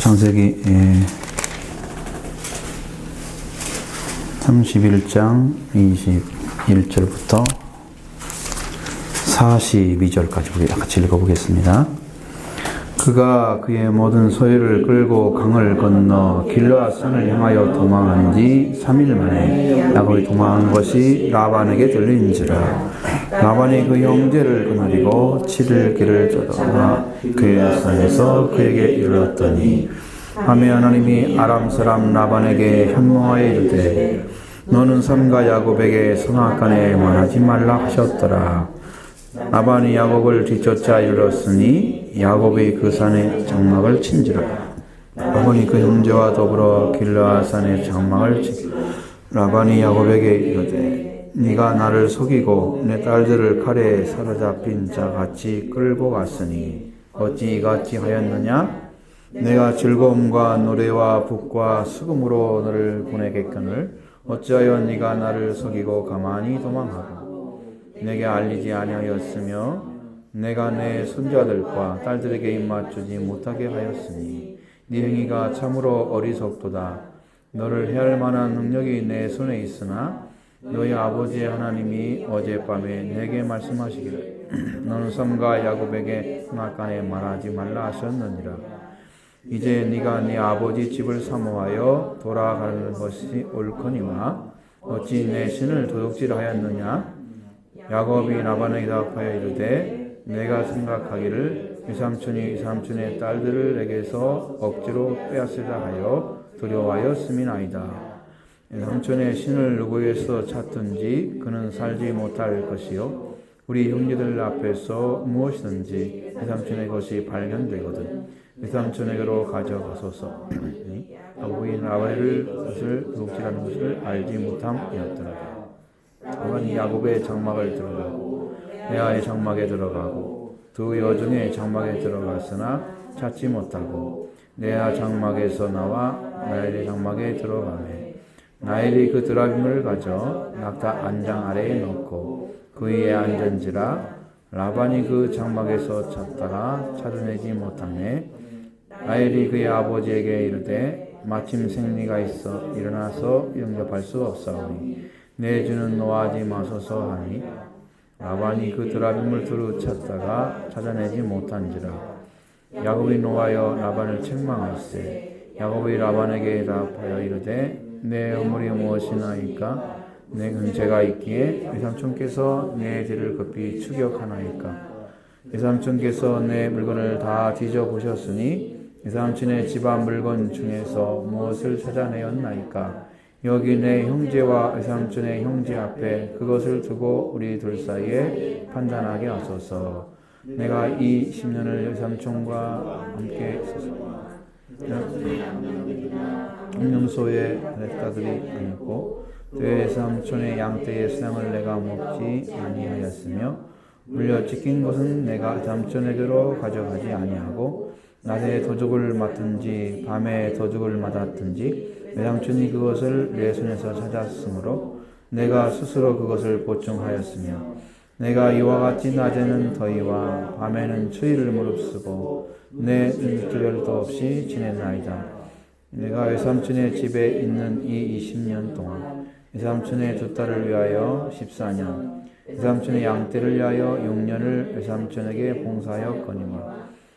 창세기 31장 21절부터 42절까지 우리 같이 읽어보겠습니다. 그가 그의 모든 소유를 끌고 강을 건너 길르앗 산을 향하여 도망한 지 3일 만에 야곱이 도망한 것이 라반에게 들린지라. 라반이 그 형제를 거느리고 7일 길을 떠나 그의 산에서 그에게 이르렀더니 밤에 하나님이 아람 사람 라반에게 현몽하여 이르되 너는 삼가 야곱에게 선악간에 말하지 말라 하셨더라. 라반이 야곱을 뒤쫓아 이르렀으니 야곱이 그 산에 장막을 친지라. 라반이 그 형제와 더불어 길르앗 산에 장막을 치고 라반이 야곱에게 이르되 네가 나를 속이고 내 딸들을 칼에 사로잡힌 자 같이 끌고 갔으니 어찌 이같이 하였느냐? 내가 즐거움과 노래와 북과 수금으로 너를 보내겠거늘 어찌하여 네가 나를 속이고 가만히 도망하고 내게 알리지 아니하였으며 내가 내 손자들과 딸들에게 입맞추지 못하게 하였으니 네 행위가 참으로 어리석도다. 너를 해할 만한 능력이 내 손에 있으나 너희 아버지의 하나님이 어젯밤에 내게 말씀하시기를 너는 삼가 야곱에게 선악간에 말하지 말라 하셨느니라. 이제 네가 네 아버지 집을 사모하여 돌아가는 것이 옳거니와 어찌 내 신을 도둑질하였느냐? 야곱이 라반에게 대답하여 이르되 내가 생각하기를 이 삼촌의 딸들을 내게서 억지로 빼앗으려 하여 두려워하였음이나이다. 이 삼촌의 신을 누구에서 찾든지 그는 살지 못할 것이요 우리 형제들 앞에서 무엇이든지 이 삼촌의 것이 발견되거든 이 삼촌에게로 가져가소서. 야곱이 라반의 것을 도둑질하는 것을 알지 못함이었더라. 라반이 야곱의 장막을 들어가고 레아의 장막에 들어가고 두 여종의 장막에 들어갔으나 찾지 못하고 레아 장막에서 나와 라헬의 장막에 들어가매 라헬이 그 드라빔을 가져 낙타 안장 아래에 넣고 그 위에 앉은지라. 라반이 그 장막에서 찾다가 찾아내지 못하매 라헬이 그의 아버지에게 이르되 마침 생리가 있어 일어나서 영접할 수 없사오니 내 주는 노하지 마소서 하니 라반이 그 드라빔을 두루 찾다가 찾아내지 못한지라. 야곱이 노하여 라반을 책망할세. 야곱이 라반에게 대답하여 이르되 내 허물이 무엇이나이까? 내 근처가 있기에 외삼촌께서 내 뒤를 급히 추격하나이까? 외삼촌께서 내 물건을 다 뒤져보셨으니 외삼촌의 집안 물건 중에서 무엇을 찾아내었나이까? 여기 내 형제와 외삼촌의 형제 앞에 그것을 두고 우리 둘 사이에 판단하게 하소서. 내가 이 10년을 외삼촌과 함께 음염소의 렛가들이 아니고 외삼촌의 양떼의 수양을 내가 먹지 아니하였으며 물려 찢긴 것은 내가 외삼촌에게로 가져가지 아니하고 낮에 도둑을 맞든지 밤에 도둑을 맞았든지 외삼촌이 그것을 내 손에서 찾았으므로 내가 스스로 그것을 보충하였으며 내가 이와 같이 낮에는 더위와 밤에는 추위를 무릅쓰고 내 눈길도 없이 지냈나이다. 내가 외삼촌의 집에 있는 이 20년 동안 외삼촌의 두 딸을 위하여 14년 외삼촌의 양떼를 위하여 6년을 외삼촌에게 봉사하였거니와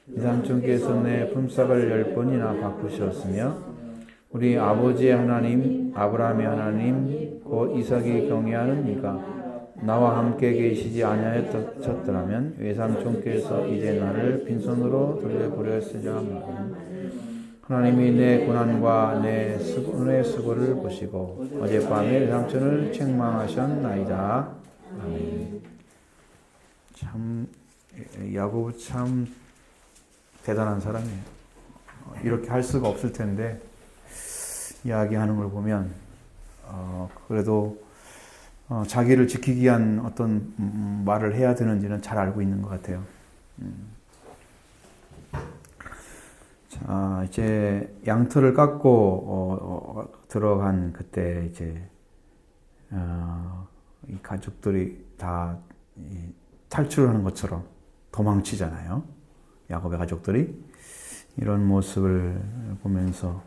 외삼촌께서 내 품삯을 10번이나 바꾸셨으며 우리 아버지의 하나님 아브라함의 하나님 곧 이삭이 경외하는 이가 나와 함께 계시지 아니하였더라면 외삼촌께서 이제 나를 빈손으로 돌려보렸으려 합니다. 하나님이 내 고난과 내 손의 수고를 보시고 어젯밤에 외삼촌을 책망하셨나이다. 아멘. 참 야곱 참 대단한 사람이에요. 이렇게 할 수가 없을 텐데 이야기하는 걸 보면 그래도 자기를 지키기 위한 어떤 말을 해야 되는지는 잘 알고 있는 것 같아요. 자, 이제 양털을 깎고 들어간 그때 이제 이 가족들이 다 탈출하는 것처럼 도망치잖아요. 야곱의 가족들이 이런 모습을 보면서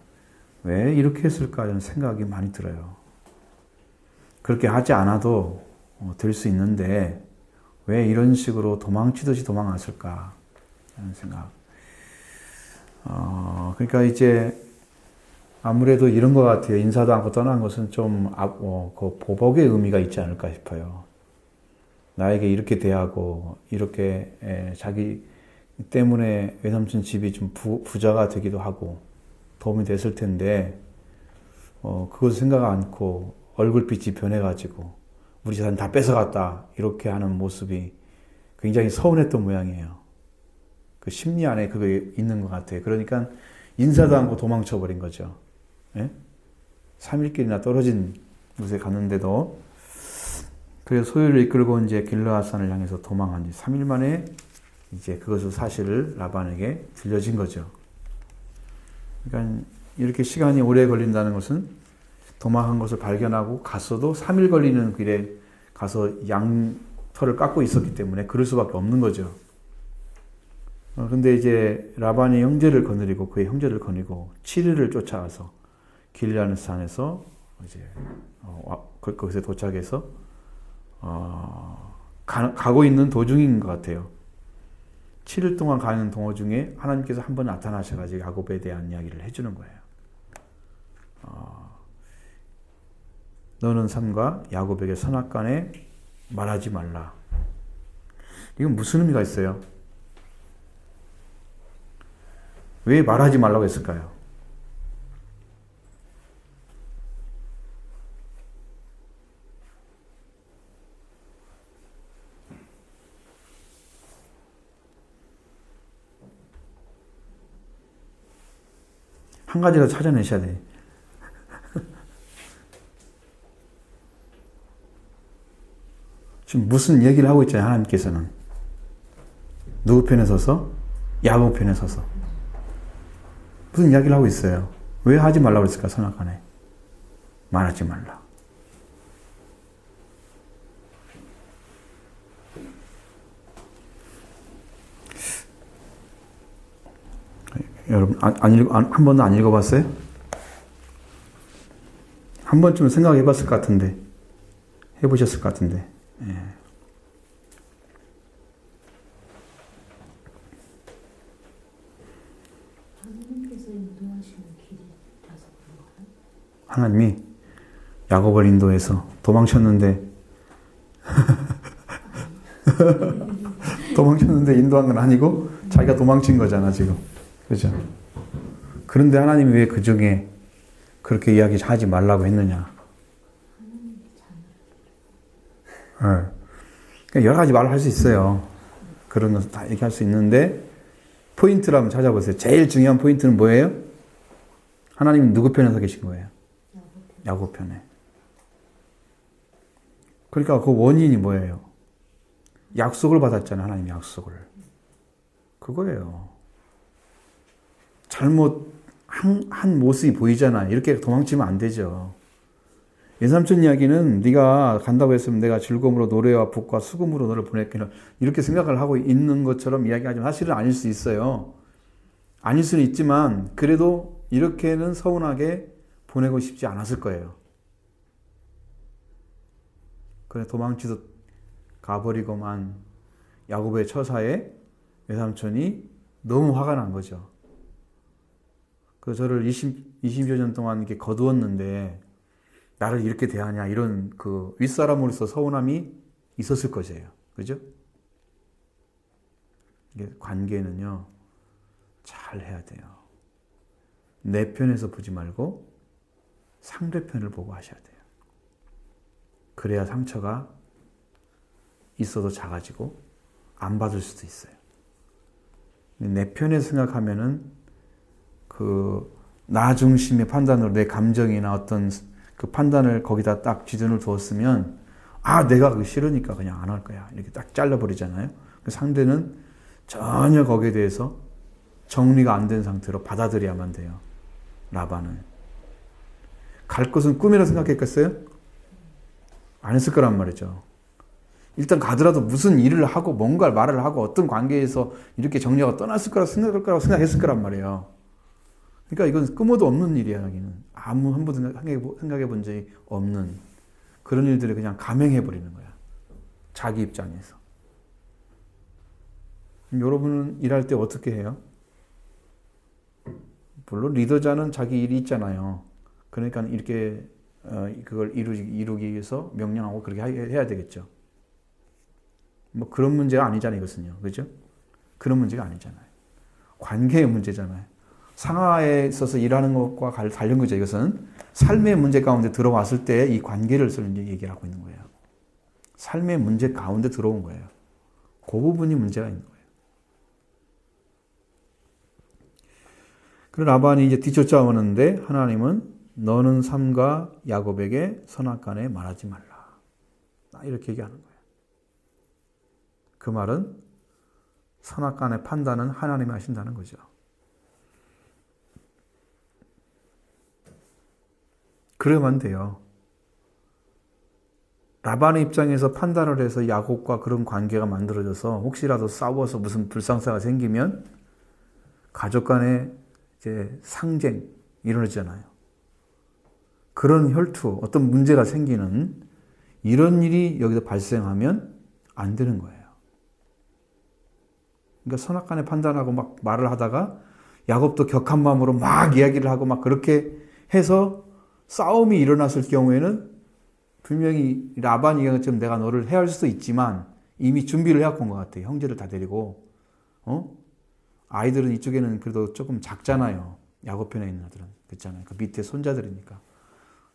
왜 이렇게 했을까 이런 생각이 많이 들어요. 그렇게 하지 않아도 될 수 있는데 왜 이런 식으로 도망치듯이 도망갔을까 하는 생각. 그러니까 이제 아무래도 이런 것 같아요. 인사도 않고 떠난 것은 좀 그 보복의 의미가 있지 않을까 싶어요. 나에게 이렇게 대하고 이렇게 자기 때문에 외삼촌 집이 좀 부자가 되기도 하고 도움이 됐을 텐데 그것을 생각 않고 얼굴빛이 변해가지고 우리 재산 다 뺏어갔다 이렇게 하는 모습이 굉장히 서운했던 모양이에요. 그 심리 안에 그게 있는 것 같아요. 그러니까 인사도 않고 도망쳐버린 거죠. 예? 3일길이나 떨어진 곳에 갔는데도 그래서 소유를 이끌고 이제 길르앗산을 향해서 도망한 지 3일 만에 이제 그것을 사실을 라반에게 들려진 거죠. 그러니까 이렇게 시간이 오래 걸린다는 것은 도망한 것을 발견하고 갔어도 3일 걸리는 길에 가서 양털을 깎고 있었기 때문에 그럴 수밖에 없는 거죠. 근데 이제 라반이 형제를 거느리고 그의 형제를 거느리고 7일을 쫓아와서 길르앗산에서 이제 그곳에 도착해서 가고 있는 도중인 것 같아요. 7일 동안 가는 동호 중에 하나님께서 한 번 나타나셔가지고 야곱에 대한 이야기를 해주는 거예요. 너는 삼가 야곱에게 선악간에 말하지 말라. 이건 무슨 의미가 있어요? 왜 말하지 말라고 했을까요? 한 가지라도 찾아내셔야 돼. 지금 무슨 얘기를 하고 있잖아요, 하나님께서는. 누구 편에 서서? 야곱 편에 서서. 무슨 이야기를 하고 있어요? 왜 하지 말라고 했을까, 선악간에? 말하지 말라. 여러분, 한 번도 안 읽어봤어요? 한 번쯤 생각해 봤을 것 같은데. 해보셨을 것 같은데. 예. 하나님께서 인도하시는 길이라서 그런가요? 하나님이 야곱을 인도해서 도망쳤는데 도망쳤는데 인도한 건 아니고 자기가 도망친 거잖아 지금. 그죠? 그런데 하나님이 왜 그 중에 그렇게 이야기하지 말라고 했느냐? 네. 여러 가지 말을 할 수 있어요. 그런 것을 다 얘기할 수 있는데 포인트를 한번 찾아보세요. 제일 중요한 포인트는 뭐예요? 하나님은 누구 편에 서 계신 거예요? 야곱 편에. 그러니까 그 원인이 뭐예요? 약속을 받았잖아요. 하나님 약속을. 그거예요. 잘못 한 모습이 보이잖아. 이렇게 도망치면 안 되죠. 외삼촌 이야기는 네가 간다고 했으면 내가 즐거움으로 노래와 북과 수금으로 너를 보냈기는 이렇게 생각을 하고 있는 것처럼 이야기하지만 사실은 아닐 수 있어요. 아닐 수는 있지만 그래도 이렇게는 서운하게 보내고 싶지 않았을 거예요. 그래 도망치듯 가버리고만 야곱의 처사에 외삼촌이 너무 화가 난 거죠. 그 저를 20여 년 동안 이렇게 거두었는데 나를 이렇게 대하냐 이런 그 윗사람으로서 서운함이 있었을 것이에요. 그죠? 이게 관계는요 잘 해야 돼요. 내 편에서 보지 말고 상대편을 보고 하셔야 돼요. 그래야 상처가 있어도 작아지고 안 받을 수도 있어요. 내 편에 생각하면은 그 나 중심의 판단으로 내 감정이나 어떤 그 판단을 거기다 딱 기준을 두었으면 내가 그거 싫으니까 그냥 안 할 거야 이렇게 딱 잘라버리잖아요. 그 상대는 전혀 거기에 대해서 정리가 안 된 상태로 받아들여야만 돼요. 라반은 갈 것은 꿈이라 생각했겠어요? 안 했을 거란 말이죠. 일단 가더라도 무슨 일을 하고 뭔가 말을 하고 어떤 관계에서 이렇게 정리하고 떠났을 거라고 생각했을 거란 말이에요. 그러니까 이건 끄모도 없는 일이야, 여기는. 아무 한 번도 생각해 본 적이 없는 그런 일들을 그냥 감행해 버리는 거야. 자기 입장에서. 여러분은 일할 때 어떻게 해요? 물론 리더자는 자기 일이 있잖아요. 그러니까 이렇게 그걸 이루기 위해서 명령하고 그렇게 해야 되겠죠. 뭐 그런 문제가 아니잖아요, 이것은요. 그죠? 그런 문제가 아니잖아요. 관계의 문제잖아요. 상하에 있어서 일하는 것과 다른 거죠. 이것은 삶의 문제 가운데 들어왔을 때 이 관계를 이제 얘기를 하고 있는 거예요. 삶의 문제 가운데 들어온 거예요. 그 부분이 문제가 있는 거예요. 그런 라반이 이제 뒤쫓아오는데 하나님은 너는 삼가 야곱에게 선악간에 말하지 말라. 이렇게 얘기하는 거예요. 그 말은 선악간의 판단은 하나님이 하신다는 거죠. 그러면 돼요. 라반의 입장에서 판단을 해서 야곱과 그런 관계가 만들어져서 혹시라도 싸워서 무슨 불상사가 생기면 가족 간에 이제 상쟁 일어나잖아요. 그런 혈투, 어떤 문제가 생기는 이런 일이 여기서 발생하면 안 되는 거예요. 그러니까 선악간에 판단하고 막 말을 하다가 야곱도 격한 마음으로 막 이야기를 하고 막 그렇게 해서 싸움이 일어났을 경우에는 분명히 라반이 이것처럼 내가 너를 해할 수도 있지만 이미 준비를 해갖고 온 것 같아요. 형제를 다 데리고. 아이들은 이쪽에는 그래도 조금 작잖아요. 야곱 편에 있는 아들은. 그렇잖아요. 그 밑에 손자들이니까.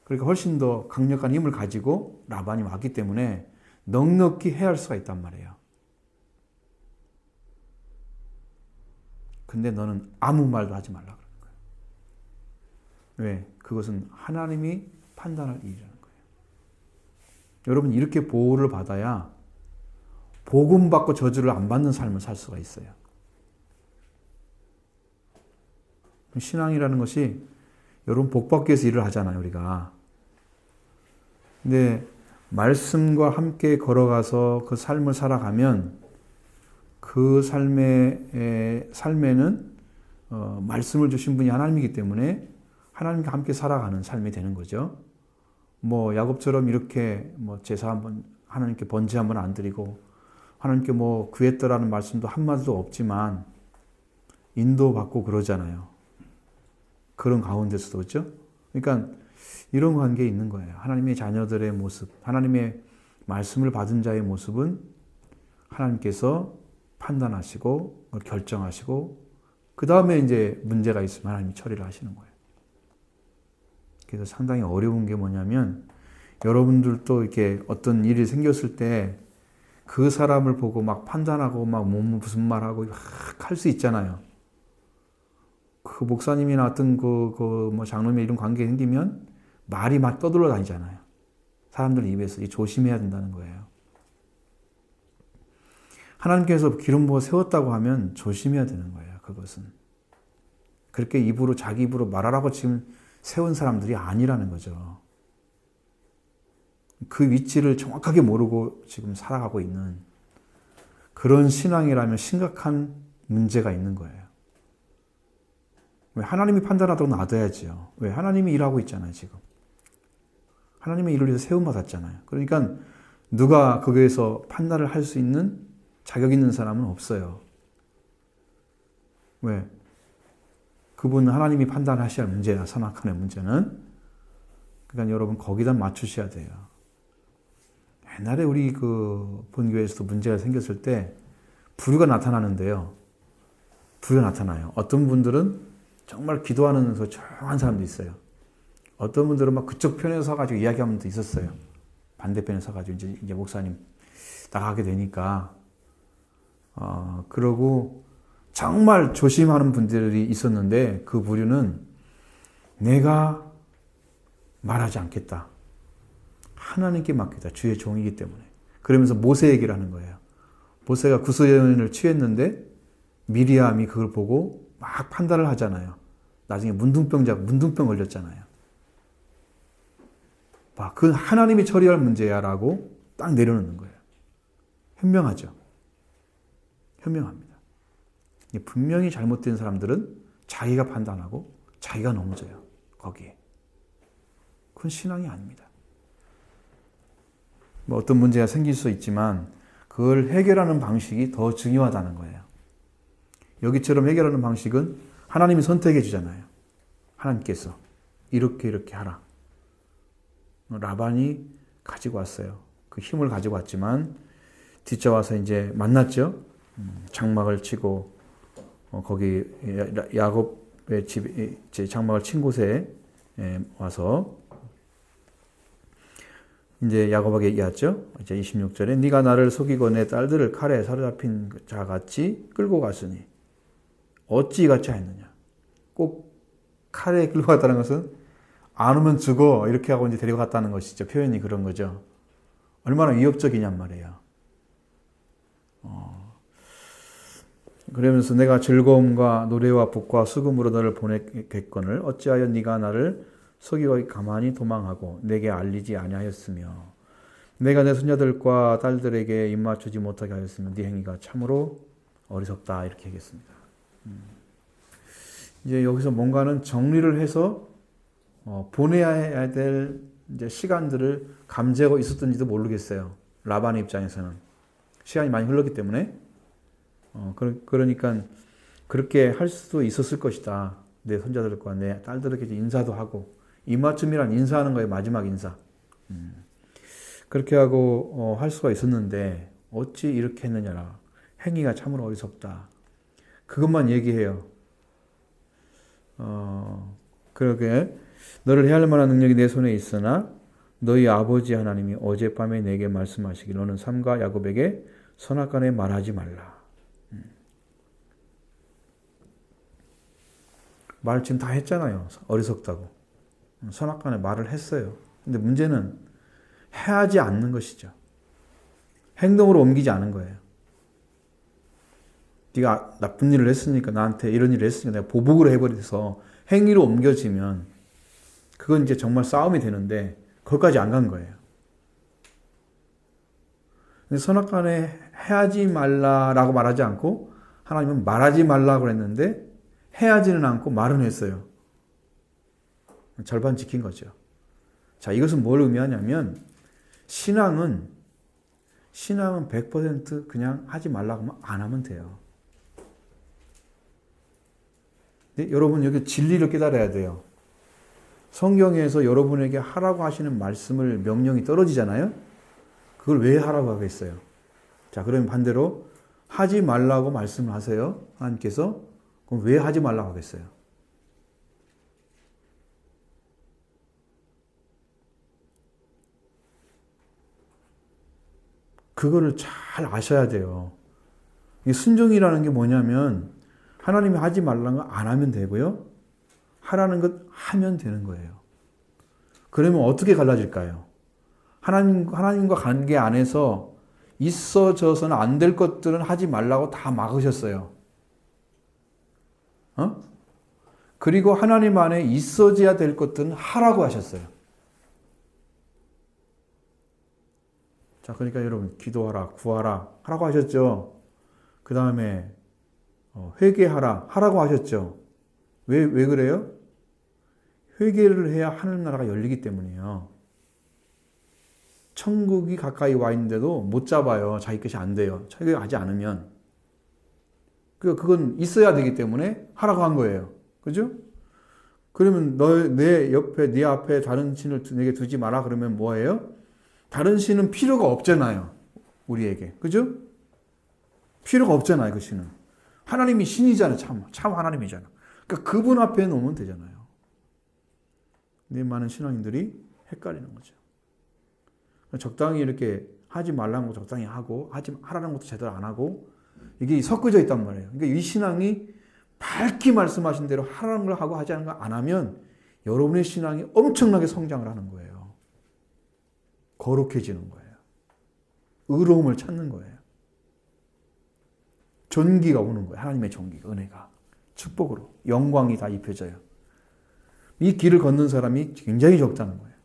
그러니까 훨씬 더 강력한 힘을 가지고 라반이 왔기 때문에 넉넉히 해할 수가 있단 말이에요. 근데 너는 아무 말도 하지 말라 그러는 거예요. 왜? 그것은 하나님이 판단할 일이라는 거예요. 여러분 이렇게 보호를 받아야 복음 받고 저주를 안 받는 삶을 살 수가 있어요. 신앙이라는 것이 여러분 복 받기 위해서 일을 하잖아요, 우리가. 근데 말씀과 함께 걸어가서 그 삶을 살아가면 그 삶에는 말씀을 주신 분이 하나님이기 때문에 하나님과 함께 살아가는 삶이 되는 거죠. 뭐 야곱처럼 이렇게 뭐 제사 한번 하나님께 번제 한번 안 드리고 하나님께 뭐 구했더라는 말씀도 한마디도 없지만 인도받고 그러잖아요. 그런 가운데서도 그렇죠? 그러니까 이런 관계에 있는 거예요. 하나님의 자녀들의 모습, 하나님의 말씀을 받은 자의 모습은 하나님께서 판단하시고 결정하시고 그 다음에 이제 문제가 있으면 하나님이 처리를 하시는 거예요. 그래서 상당히 어려운 게 뭐냐면 여러분들도 이렇게 어떤 일이 생겼을 때 그 사람을 보고 막 판단하고 막 무슨 말하고 막 할 수 있잖아요. 그 목사님이나 어떤 뭐 장로님 이런 관계가 생기면 말이 막 떠돌아 다니잖아요. 사람들 입에서 조심해야 된다는 거예요. 하나님께서 기름 부어 세웠다고 하면 조심해야 되는 거예요. 그것은. 그렇게 입으로 자기 입으로 말하라고 지금 세운 사람들이 아니라는 거죠. 그 위치를 정확하게 모르고 지금 살아가고 있는 그런 신앙이라면 심각한 문제가 있는 거예요. 왜? 하나님이 판단하도록 놔둬야지요. 왜? 하나님이 일하고 있잖아요, 지금. 하나님의 일을 위해서 세움받았잖아요. 그러니까 누가 거기에서 판단을 할 수 있는 자격 있는 사람은 없어요. 왜? 그분은 하나님이 판단하셔야 할 문제야, 선악간의 문제는. 그러니까 여러분 거기다 맞추셔야 돼요. 옛날에 우리 그 본교회에서도 문제가 생겼을 때 불의가 나타나는데요. 불의가 나타나요. 어떤 분들은 정말 기도하면서 조용한 사람도 있어요. 어떤 분들은 막 그쪽 편에 서가지고 이야기하는 분도 있었어요. 반대편에 서가지고 이제 목사님 나가게 되니까. 그러고 정말 조심하는 분들이 있었는데 그 부류는 내가 말하지 않겠다. 하나님께 맡기다. 주의 종이기 때문에. 그러면서 모세 얘기를 하는 거예요. 모세가 구스연을 취했는데 미리암이 그걸 보고 막 판단을 하잖아요. 나중에 문둥병 걸렸잖아요. 그 하나님이 처리할 문제야라고 딱 내려놓는 거예요. 현명하죠. 현명합니다. 분명히 잘못된 사람들은 자기가 판단하고 자기가 넘어져요. 거기에. 그건 신앙이 아닙니다. 뭐 어떤 문제가 생길 수 있지만 그걸 해결하는 방식이 더 중요하다는 거예요. 여기처럼 해결하는 방식은 하나님이 선택해 주잖아요. 하나님께서 이렇게 하라. 라반이 가지고 왔어요. 그 힘을 가지고 왔지만 뒤쳐와서 이제 만났죠. 장막을 치고 거기 야곱의 집 장막을 친 곳에 와서 이제 야곱에게 얘기했죠. 이제 26절에 네가 나를 속이고 내 딸들을 칼에 사로잡힌 자 같이 끌고 갔으니 어찌 같이 하였느냐. 꼭 칼에 끌고 갔다는 것은 안 오면 죽어 이렇게 하고 이제 데려갔다는 것이죠. 표현이 그런 거죠. 얼마나 위협적이냔 말이에요. 그러면서 내가 즐거움과 노래와 복과 수금으로 너를 보냈겠거늘 어찌하여 네가 나를 속이고 가만히 도망하고 내게 알리지 아니하였으며 내가 내 손자들과 딸들에게 입맞추지 못하게 하였으며 네 행위가 참으로 어리석다 이렇게 하겠습니다. 이제 여기서 뭔가는 정리를 해서 보내야 될 이제 시간들을 감지하고 있었던지도 모르겠어요. 라반의 입장에서는 시간이 많이 흘렀기 때문에 그러니까 그렇게 할 수도 있었을 것이다. 내 손자들과 내 딸들에게 인사도 하고 입맞춤이란 인사하는 거예요. 마지막 인사. 그렇게 하고 할 수가 있었는데 어찌 이렇게 했느냐라. 행위가 참으로 어리석다. 그것만 얘기해요. 그러게 너를 해할 만한 능력이 내 손에 있으나 너희 아버지 하나님이 어젯밤에 내게 말씀하시길 너는 삼가 야곱에게 선악간에 말하지 말라. 말 지금 다 했잖아요. 어리석다고. 선악간에 말을 했어요. 근데 문제는 해하지 않는 것이죠. 행동으로 옮기지 않은 거예요. 네가 나쁜 일을 했으니까 나한테 이런 일을 했으니까 내가 보복을 해버려서 행위로 옮겨지면 그건 이제 정말 싸움이 되는데 거기까지 안 간 거예요. 근데 선악간에 해하지 말라라고 말하지 않고 하나님은 말하지 말라고 했는데 해하지는 않고 말은 했어요. 절반 지킨 거죠. 자, 이것은 뭘 의미하냐면 신앙은 100% 그냥 하지 말라고 하면 안 하면 돼요. 근데 여러분 여기 진리를 깨달아야 돼요. 성경에서 여러분에게 하라고 하시는 말씀을 명령이 떨어지잖아요. 그걸 왜 하라고 하겠어요? 자, 그러면 반대로 하지 말라고 말씀을 하세요. 하나님께서. 그럼 왜 하지 말라고 하겠어요? 그거를 잘 아셔야 돼요. 이 순종이라는 게 뭐냐면 하나님이 하지 말라는 거 안 하면 되고요. 하라는 것 하면 되는 거예요. 그러면 어떻게 갈라질까요? 하나님과 관계 안에서 있어져서는 안 될 것들은 하지 말라고 다 막으셨어요. 그리고 하나님 안에 있어져야 될 것들은 하라고 하셨어요. 자, 그러니까 여러분 기도하라, 구하라 하라고 하셨죠. 그 다음에 회개하라 하라고 하셨죠. 왜 그래요? 회개를 해야 하늘 나라가 열리기 때문이에요. 천국이 가까이 와 있는데도 못 잡아요. 자기 것이 안 돼요. 회개하지 않으면. 그건 있어야 되기 때문에 하라고 한 거예요. 그죠? 그러면 네 앞에 다른 신을 내게 두지 마라 그러면 뭐예요? 다른 신은 필요가 없잖아요. 우리에게. 그죠? 필요가 없잖아요. 그 신은. 하나님이 신이잖아요. 참 하나님이잖아요. 그러니까 그분 앞에 놓으면 되잖아요. 근데 많은 신앙인들이 헷갈리는 거죠. 적당히 이렇게 하지 말라는 거 적당히 하고 하라는 것도 제대로 안 하고 이게 섞어져 있단 말이에요. 그러니까 이 신앙이 밝히 말씀하신 대로 하라는 걸 하고 하지 않는 걸 안 하면 여러분의 신앙이 엄청나게 성장을 하는 거예요. 거룩해지는 거예요. 의로움을 찾는 거예요. 존귀가 오는 거예요. 하나님의 존귀가, 은혜가. 축복으로. 영광이 다 입혀져요. 이 길을 걷는 사람이 굉장히 적다는 거예요.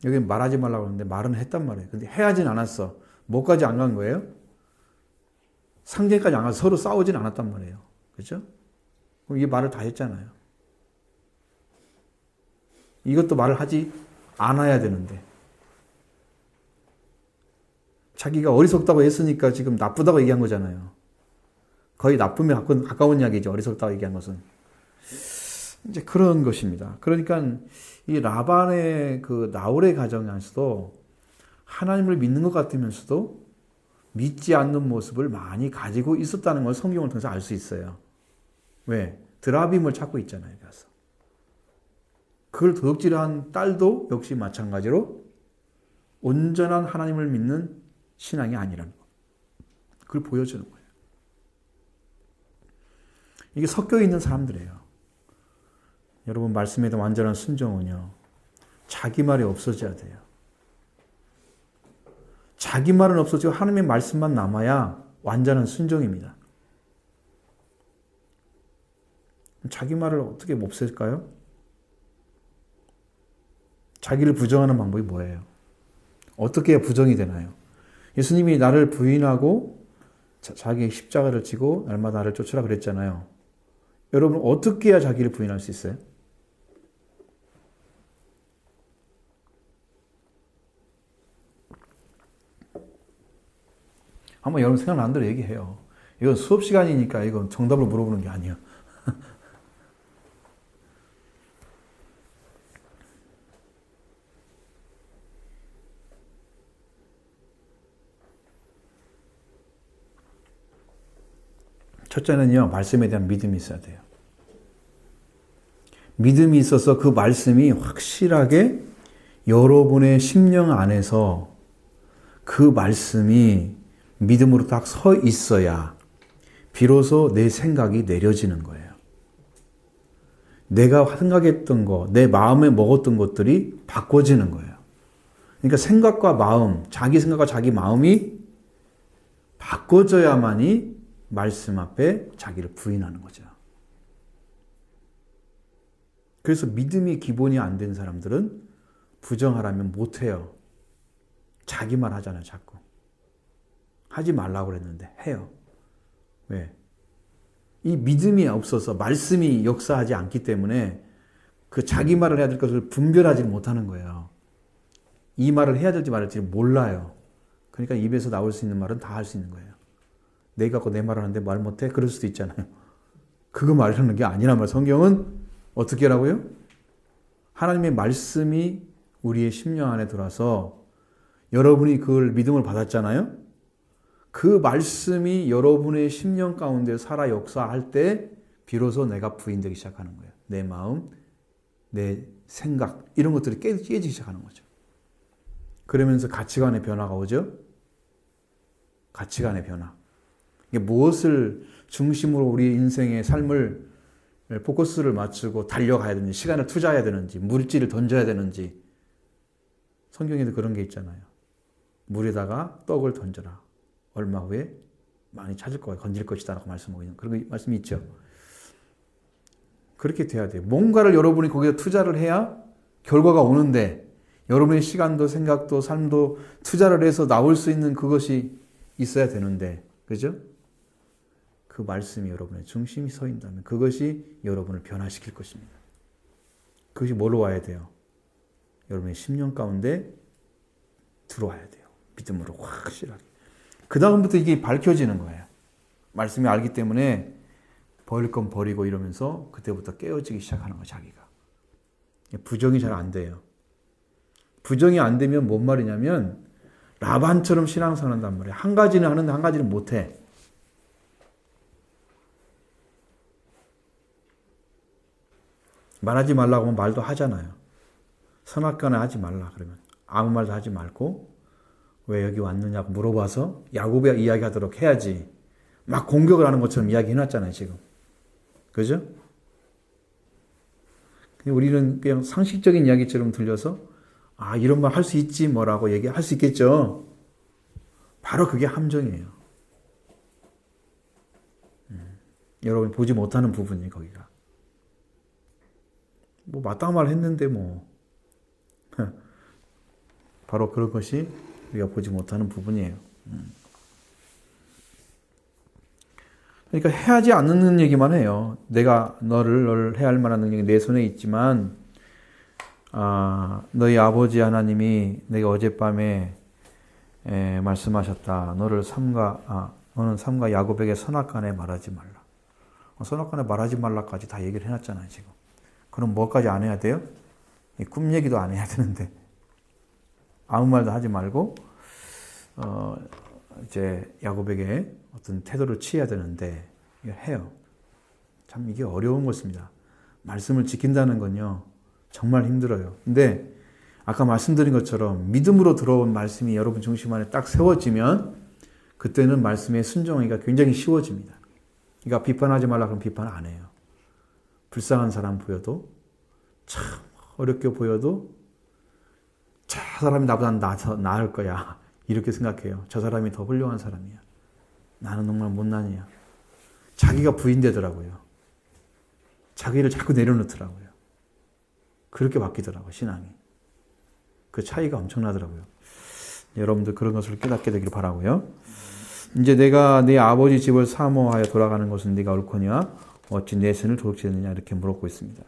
여기 말하지 말라고 하는데 말은 했단 말이에요. 근데 해야진 않았어. 뭐까지 안 간 거예요? 상제까지 안 가서 서로 싸우진 않았단 말이에요. 그죠? 그럼 이 말을 다 했잖아요. 이것도 말을 하지 않아야 되는데. 자기가 어리석다고 했으니까 지금 나쁘다고 얘기한 거잖아요. 거의 나쁨에 가까운 이야기죠. 어리석다고 얘기한 것은. 이제 그런 것입니다. 그러니까 이 라반의 그 나홀의 가정에서도 하나님을 믿는 것 같으면서도 믿지 않는 모습을 많이 가지고 있었다는 걸 성경을 통해서 알 수 있어요. 왜? 드라빔을 찾고 있잖아요. 가서. 그걸 도둑질한 딸도 역시 마찬가지로 온전한 하나님을 믿는 신앙이 아니라는 거. 그걸 보여주는 거예요. 이게 섞여 있는 사람들이에요. 여러분 말씀에 대한 완전한 순종은요. 자기 말이 없어져야 돼요. 자기 말은 없어지고 하나님의 말씀만 남아야 완전한 순종입니다. 자기 말을 어떻게 없앨까요? 자기를 부정하는 방법이 뭐예요? 어떻게 해야 부정이 되나요? 예수님이 나를 부인하고 자기의 십자가를 지고 날마다 나를 쫓으라 그랬잖아요. 여러분 어떻게 해야 자기를 부인할 수 있어요? 한번 여러분 생각나는 대로 얘기해요. 이건 수업 시간이니까 이건 정답을 물어보는 게 아니야. 첫째는요, 말씀에 대한 믿음이 있어야 돼요. 믿음이 있어서 그 말씀이 확실하게 여러분의 심령 안에서 그 말씀이 믿음으로 딱 서 있어야 비로소 내 생각이 내려지는 거예요. 내가 생각했던 거, 내 마음에 먹었던 것들이 바꿔지는 거예요. 그러니까 생각과 마음, 자기 생각과 자기 마음이 바꿔져야만이 말씀 앞에 자기를 부인하는 거죠. 그래서 믿음이 기본이 안 된 사람들은 부정하라면 못해요. 자기 말 하잖아요, 자꾸. 하지 말라고 그랬는데 해요. 왜? 이 믿음이 없어서 말씀이 역사하지 않기 때문에 그 자기 말을 해야 될 것을 분별하지 못하는 거예요. 이 말을 해야 될지 말할지 몰라요. 그러니까 입에서 나올 수 있는 말은 다 할 수 있는 거예요. 내가 내 말을 하는데 말 못해? 그럴 수도 있잖아요. 그거 말하는 게 아니란 말. 성경은 어떻게 하라고요? 하나님의 말씀이 우리의 심령 안에 들어와서 여러분이 그걸 믿음을 받았잖아요. 그 말씀이 여러분의 심령 가운데 살아 역사할 때 비로소 내가 부인되기 시작하는 거예요. 내 마음, 내 생각 이런 것들이 깨지기 시작하는 거죠. 그러면서 가치관의 변화가 오죠. 가치관의 변화. 이게 무엇을 중심으로 우리 인생의 삶을 포커스를 맞추고 달려가야 되는지, 시간을 투자해야 되는지, 물질을 던져야 되는지. 성경에도 그런 게 있잖아요. 물에다가 떡을 던져라. 얼마 후에 많이 찾을 거야. 건질 것이다. 라고 말씀하고 있는 그런 말씀이 있죠. 그렇게 돼야 돼요. 뭔가를 여러분이 거기에 투자를 해야 결과가 오는데 여러분의 시간도 생각도 삶도 투자를 해서 나올 수 있는 그것이 있어야 되는데 그죠? 그 말씀이 여러분의 중심이 서 있다면 그것이 여러분을 변화시킬 것입니다. 그것이 뭘로 와야 돼요? 여러분의 심령 가운데 들어와야 돼요. 믿음으로 확실하게. 그 다음부터 이게 밝혀지는 거예요. 말씀이 알기 때문에 버릴 건 버리고 이러면서 그때부터 깨어지기 시작하는 거예요. 자기가. 부정이 잘 안 돼요. 부정이 안 되면 뭔 말이냐면 라반처럼 신앙생활 한단 말이에요. 한 가지는 하는데 한 가지는 못해. 말하지 말라고 하면 말도 하잖아요. 선악과는 하지 말라 그러면 아무 말도 하지 말고 왜 여기 왔느냐고 물어봐서 야곱이 이야기하도록 해야지. 막 공격을 하는 것처럼 이야기해놨잖아요 지금. 그죠? 우리는 그냥 상식적인 이야기처럼 들려서 아 이런 말 할 수 있지 뭐라고 얘기할 수 있겠죠. 바로 그게 함정이에요. 여러분이 보지 못하는 부분이 거기가. 뭐 마땅한 말 했는데 뭐 바로 그런 것이 우리가 보지 못하는 부분이에요. 그러니까 해하지 않는 얘기만 해요. 내가 너를 해야 할 만한 능력이 내 손에 있지만 너희 아버지 하나님이 내가 어젯밤에 말씀하셨다. 너는 삼가 야곱에게 선악간에 말하지 말라. 선악간에 말하지 말라까지 다 얘기를 해놨잖아요, 지금. 그럼 뭐까지 안 해야 돼요? 꿈 얘기도 안 해야 되는데. 아무 말도 하지 말고, 이제 야곱에게 어떤 태도를 취해야 되는데, 이거 해요. 참 이게 어려운 것입니다. 말씀을 지킨다는 건요, 정말 힘들어요. 근데, 아까 말씀드린 것처럼 믿음으로 들어온 말씀이 여러분 중심 안에 딱 세워지면, 그때는 말씀에 순종하기가 굉장히 쉬워집니다. 그러니까 비판하지 말라 그러면 비판 안 해요. 불쌍한 사람 보여도, 참 어렵게 보여도, 저 사람이 나보다 나을 거야. 이렇게 생각해요. 저 사람이 더 훌륭한 사람이야. 나는 정말 못난이야. 자기가 부인되더라고요. 자기를 자꾸 내려놓더라고요. 그렇게 바뀌더라고요, 신앙이. 그 차이가 엄청나더라고요. 여러분들 그런 것을 깨닫게 되길 바라고요. 이제 내가 네 아버지 집을 사모하여 돌아가는 것은 네가 옳거냐? 어찌 내 신을 도둑질했느냐? 이렇게 물었고 있습니다.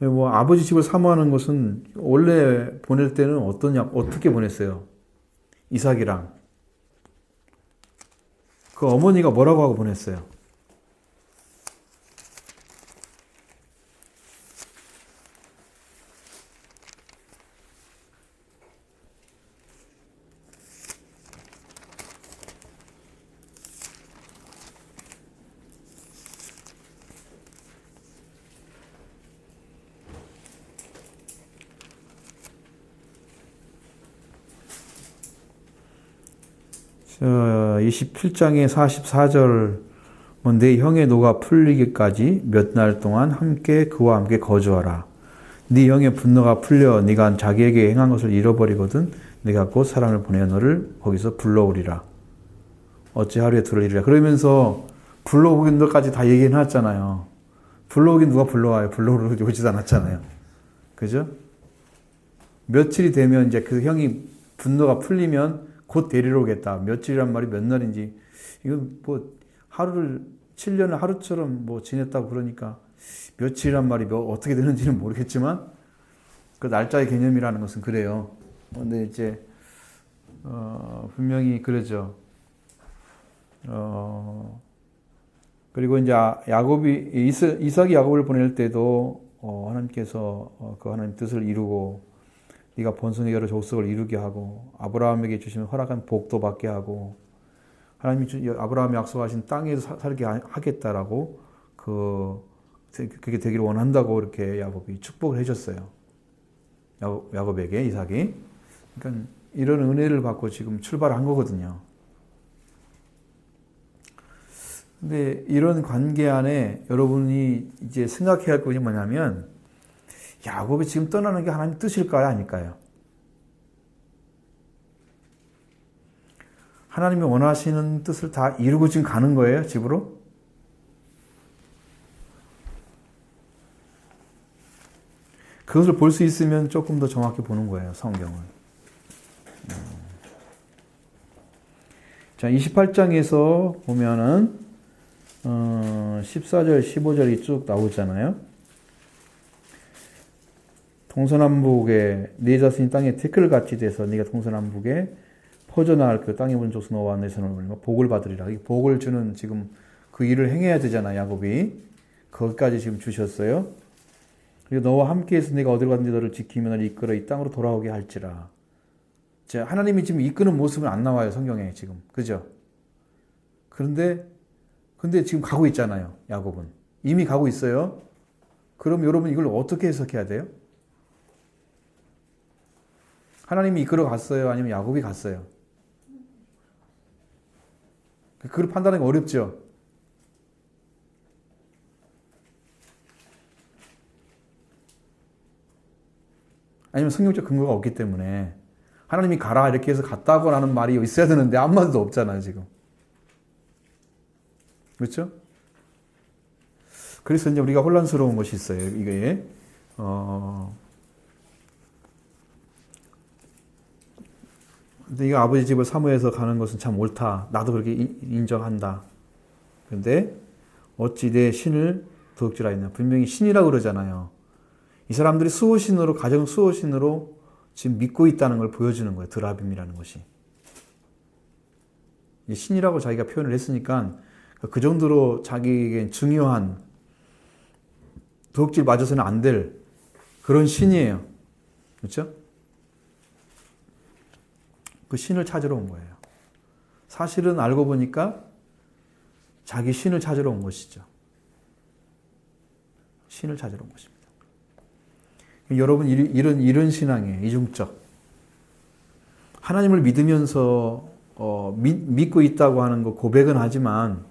뭐 아버지 집을 사모하는 것은 원래 보낼 때는 어떻게 보냈어요? 이삭이랑 그 어머니가 뭐라고 하고 보냈어요? 자, 27장의 44절 내 형의 노가 풀리기까지 몇 날 동안 그와 함께 거주하라. 네 형의 분노가 풀려 네가 자기에게 행한 것을 잃어버리거든 네가 곧 사람을 보내 너를 거기서 불러오리라. 어찌 하루에 들을 일이라. 그러면서 불러오긴 너까지 다 얘기해놨잖아요. 불러오긴 누가 불러와요. 불러오지도 않았잖아요. 그죠? 며칠이 되면 이제 그 형이 분노가 풀리면 곧 데리러 오겠다. 며칠이란 말이 몇 날인지. 이건 뭐 하루를 7년을 하루처럼 뭐 지냈다고 그러니까 며칠이란 말이 어떻게 되는지는 모르겠지만 그 날짜의 개념이라는 것은 그래요. 근데 이제 분명히 그러죠. 그리고 이제 이삭이 야곱을 보낼 때도 하나님께서 그 하나님 뜻을 이루고 네가 번성의 여러 족속을 이루게 하고 아브라함에게 주시는 허락한 복도 받게 하고 하나님이 아브라함이 약속하신 땅에서 살게 하겠다라고 그게 되기를 원한다고 이렇게 야곱이 축복을 해줬어요. 야곱에게 이삭이. 그러니까 이런 은혜를 받고 지금 출발한 거거든요. 근데 이런 관계 안에 여러분이 이제 생각해야 할 것이 뭐냐면 야곱이 지금 떠나는 게 하나님 뜻일까요? 아닐까요? 하나님이 원하시는 뜻을 다 이루고 지금 가는 거예요? 집으로? 그것을 볼 수 있으면 조금 더 정확히 보는 거예요. 성경을. 자, 28장에서 보면은 14절, 15절이 쭉 나오잖아요. 동서남북에 네 자손이 땅에 티끌같이 돼서 네가 동서남북에 퍼져나갈 그 땅에 본 족속 너와 내 손을 올리며 복을 받으리라. 복을 주는 지금 그 일을 행해야 되잖아, 야곱이. 거기까지 지금 주셨어요. 그리고 너와 함께해서 네가 어디로 가든지 너를 지키며 너를 이끌어 이 땅으로 돌아오게 할지라. 자, 하나님이 지금 이끄는 모습은 안 나와요, 성경에 지금. 그죠? 근데 지금 가고 있잖아요, 야곱은. 이미 가고 있어요. 그럼 여러분 이걸 어떻게 해석해야 돼요? 하나님이 이끌어 갔어요? 아니면 야곱이 갔어요? 그걸 판단하기 어렵죠? 아니면 성경적 근거가 없기 때문에 하나님이 가라 이렇게 해서 갔다고 라는 말이 있어야 되는데 아무 말도 없잖아요, 지금. 그렇죠? 그래서 이제 우리가 혼란스러운 것이 있어요. 이게 근데 이거 아버지 집을 사모해서 가는 것은 참 옳다. 나도 그렇게 인정한다. 그런데 어찌 내 신을 도둑질하였냐. 분명히 신이라고 그러잖아요. 이 사람들이 수호신으로, 가정 수호신으로 지금 믿고 있다는 걸 보여주는 거예요. 드라빔이라는 것이. 신이라고 자기가 표현을 했으니까 그 정도로 자기에게 중요한 도둑질 맞아서는 안 될 그런 신이에요. 그렇죠? 그 신을 찾으러 온 거예요. 사실은 알고 보니까 자기 신을 찾으러 온 것이죠. 신을 찾으러 온 것입니다. 여러분 이런 신앙이에요. 이중적. 하나님을 믿으면서 믿고 있다고 하는 거 고백은 하지만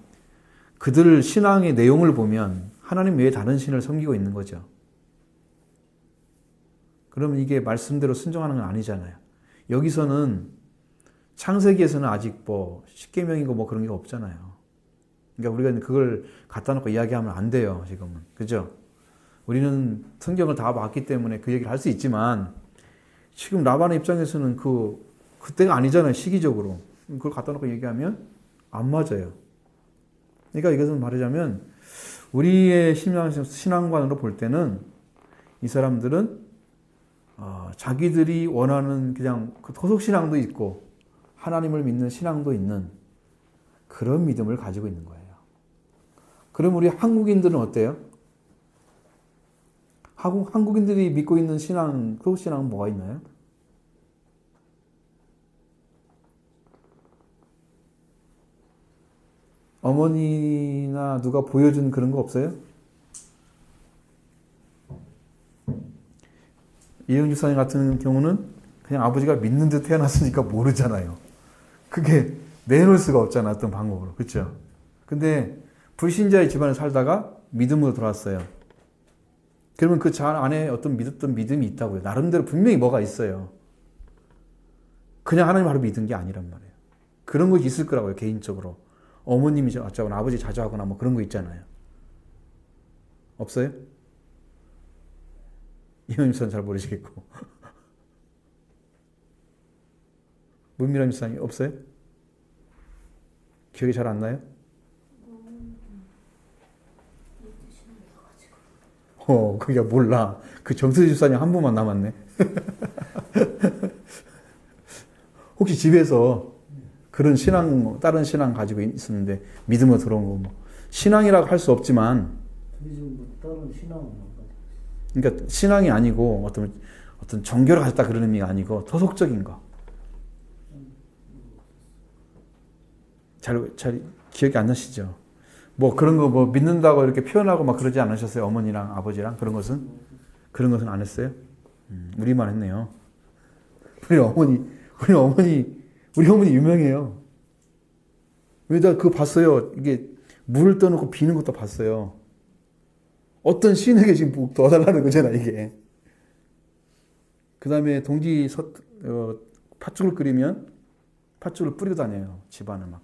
그들 신앙의 내용을 보면 하나님 외에 다른 신을 섬기고 있는 거죠. 그러면 이게 말씀대로 순종하는 건 아니잖아요. 여기서는 창세기에서는 아직 뭐 십계명이고 뭐 그런 게 없잖아요. 그러니까 우리가 그걸 갖다 놓고 이야기하면 안 돼요. 지금은. 그죠? 우리는 성경을 다 봤기 때문에 그 얘기를 할 수 있지만 지금 라반의 입장에서는 그때가 아니잖아요. 시기적으로. 그걸 갖다 놓고 얘기하면 안 맞아요. 그러니까 이것은 말하자면 우리의 신앙관으로 볼 때는 이 사람들은 자기들이 원하는 그냥 그 토속신앙도 있고 하나님을 믿는 신앙도 있는 그런 믿음을 가지고 있는 거예요. 그럼 우리 한국인들은 어때요? 한국인들이 믿고 있는 신앙, 토속신앙은 뭐가 있나요? 어머니나 누가 보여준 그런 거 없어요? 이영주 사님 같은 경우는 그냥 아버지가 믿는 듯 태어났으니까 모르잖아요. 그게 내놓을 수가 없잖아, 어떤 방법으로. 그렇죠? 근데 불신자의 집안에 살다가 믿음으로 들어왔어요. 그러면 그 안에 어떤 믿었던 믿음이 있다고요. 나름대로 분명히 뭐가 있어요. 그냥 하나님 바로 믿은 게 아니란 말이에요. 그런 것이 있을 거라고요, 개인적으로. 어머님이 어쩌거나 아버지 자주 하거나 뭐 그런 거 있잖아요. 없어요? 이현임 사는 잘 모르시겠고. 문미라 미사님 없어요? 기억이 잘 안 나요? 그게 몰라. 그 정수 집사님 한 분만 남았네. 혹시 집에서 그런 신앙, 다른 신앙 가지고 있었는데 믿음으로 들어온 거 뭐 신앙이라고 할 수 없지만, 다른 신앙은 그러니까 신앙이 아니고 어떤 종교를 가졌다 그런 의미가 아니고 토속적인 거. 잘 기억이 안 나시죠? 뭐 그런 거 뭐 믿는다고 이렇게 표현하고 막 그러지 않으셨어요? 어머니랑 아버지랑 그런 것은 안 했어요? 우리만 했네요. 우리 어머니 유명해요. 왜다 그거 봤어요? 이게 물을 떠놓고 비는 것도 봤어요. 어떤 신에게 지금 도와달라는 거잖아 이게. 그 다음에 팥죽을 끓이면 팥죽을 뿌리고 다녀요. 집안을 막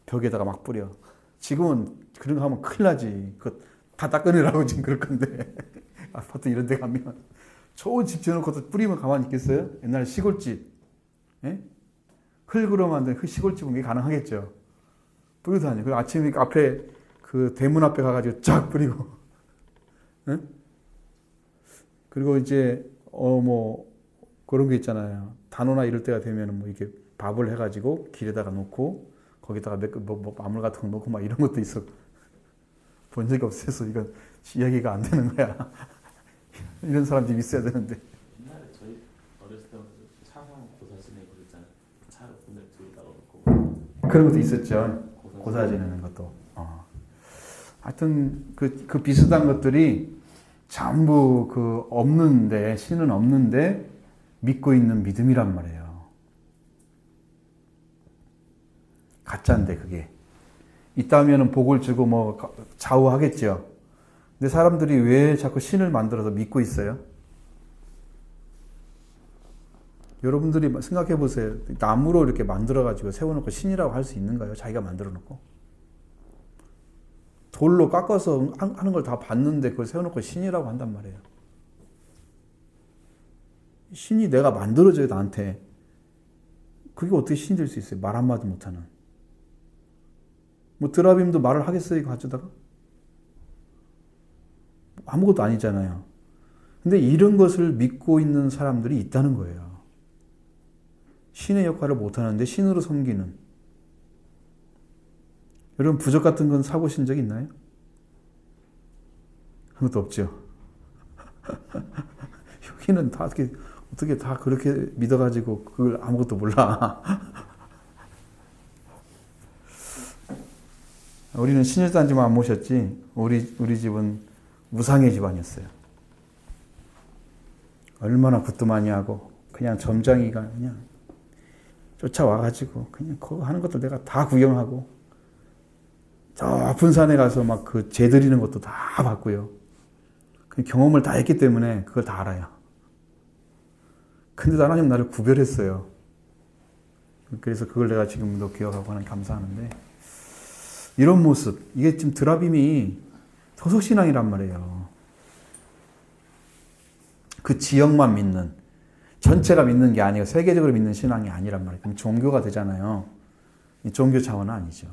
벽에다가 막 뿌려. 지금은 그런 거 하면 큰일 나지. 그거 다 닦아내라고 지금 그럴 건데. 아파트 이런 데 가면 좋은 집 지어놓고 뿌리면 가만히 있겠어요? 옛날 시골집. 예? 흙으로 만든 그 시골집은 그게 가능하겠죠. 뿌리고 다녀. 그리고 아침에 앞에 그 대문 앞에 가가지고 쫙 뿌리고. 예? 그리고 이제 뭐 그런 게 있잖아요. 단오나 이럴 때가 되면 뭐 이렇게 밥을 해가지고 길에다가 놓고 거기다가 뭐 마물 같은 거 넣고 막 이런 것도 있어. 본 적이 없어서 이건 이야기가 안 되는 거야. 이런 사람들이 있어야 되는데. 옛날에 저희 어렸을 때부터 차상 고사 지내고 그랬잖아요. 차를 군대 둘다 넣고 그런 것도 있었죠. 고사 지내는 것도. 하여튼 그 비슷한 것들이 전부 신은 없는데 믿고 있는 믿음이란 말이에요. 가짜인데 그게. 있다면은 복을 주고 뭐 좌우하겠죠. 근데 사람들이 왜 자꾸 신을 만들어서 믿고 있어요? 여러분들이 생각해 보세요. 나무로 이렇게 만들어가지고 세워놓고 신이라고 할 수 있는가요? 자기가 만들어놓고. 돌로 깎아서 하는 걸 다 봤는데 그걸 세워놓고 신이라고 한단 말이에요. 신이 내가 만들어줘요, 나한테. 그게 어떻게 신이 될 수 있어요? 말 한마디 못하는. 뭐 드라빔도 말을 하겠어요? 이거 가져다가? 아무것도 아니잖아요. 근데 이런 것을 믿고 있는 사람들이 있다는 거예요. 신의 역할을 못하는데 신으로 섬기는. 여러분 부적 같은 건 사보신 적 있나요? 아무것도 없죠. 여기는 다 어떻게 다 그렇게 믿어가지고 그걸 아무것도 몰라. 우리는 신일단지만 안 모셨지 우리 집은 우상의 집안이었어요. 얼마나 굿도 많이 하고 그냥 점장이가 그냥 쫓아와가지고 그냥 그거 하는 것도 내가 다 구경하고 저 아픈 산에 가서 막 그 재 드리는 것도 다 봤고요. 그 경험을 다 했기 때문에 그걸 다 알아요. 근데 하나님 나를 구별했어요. 그래서 그걸 내가 지금도 기억하고 하나님 감사하는데 이런 모습, 이게 지금 드라빔이 토속신앙이란 말이에요. 그 지역만 믿는, 전체가 믿는 게 아니고 세계적으로 믿는 신앙이 아니란 말이에요. 그럼 종교가 되잖아요. 이 종교 차원은 아니죠.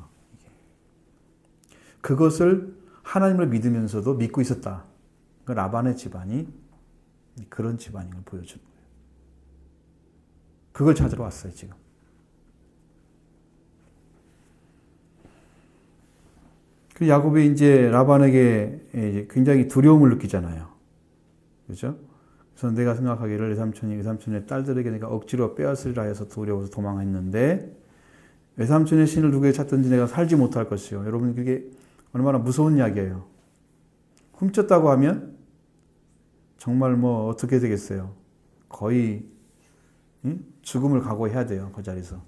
그것을 하나님을 믿으면서도 믿고 있었다. 그 라반의 집안이 그런 집안인 걸 보여주는 거예요. 그걸 찾으러 왔어요, 지금. 그 야곱이 이제 라반에게 굉장히 두려움을 느끼잖아요. 그렇죠? 그래서 내가 생각하기를 외삼촌의 딸들에게 내가 억지로 빼앗으리라 해서 두려워서 도망했는데 외삼촌의 신을 누구에 찾든지 내가 살지 못할 것이요. 여러분 그게 얼마나 무서운 이야기예요. 훔쳤다고 하면 정말 뭐 어떻게 되겠어요. 거의 죽음을 각오해야 돼요. 그 자리에서.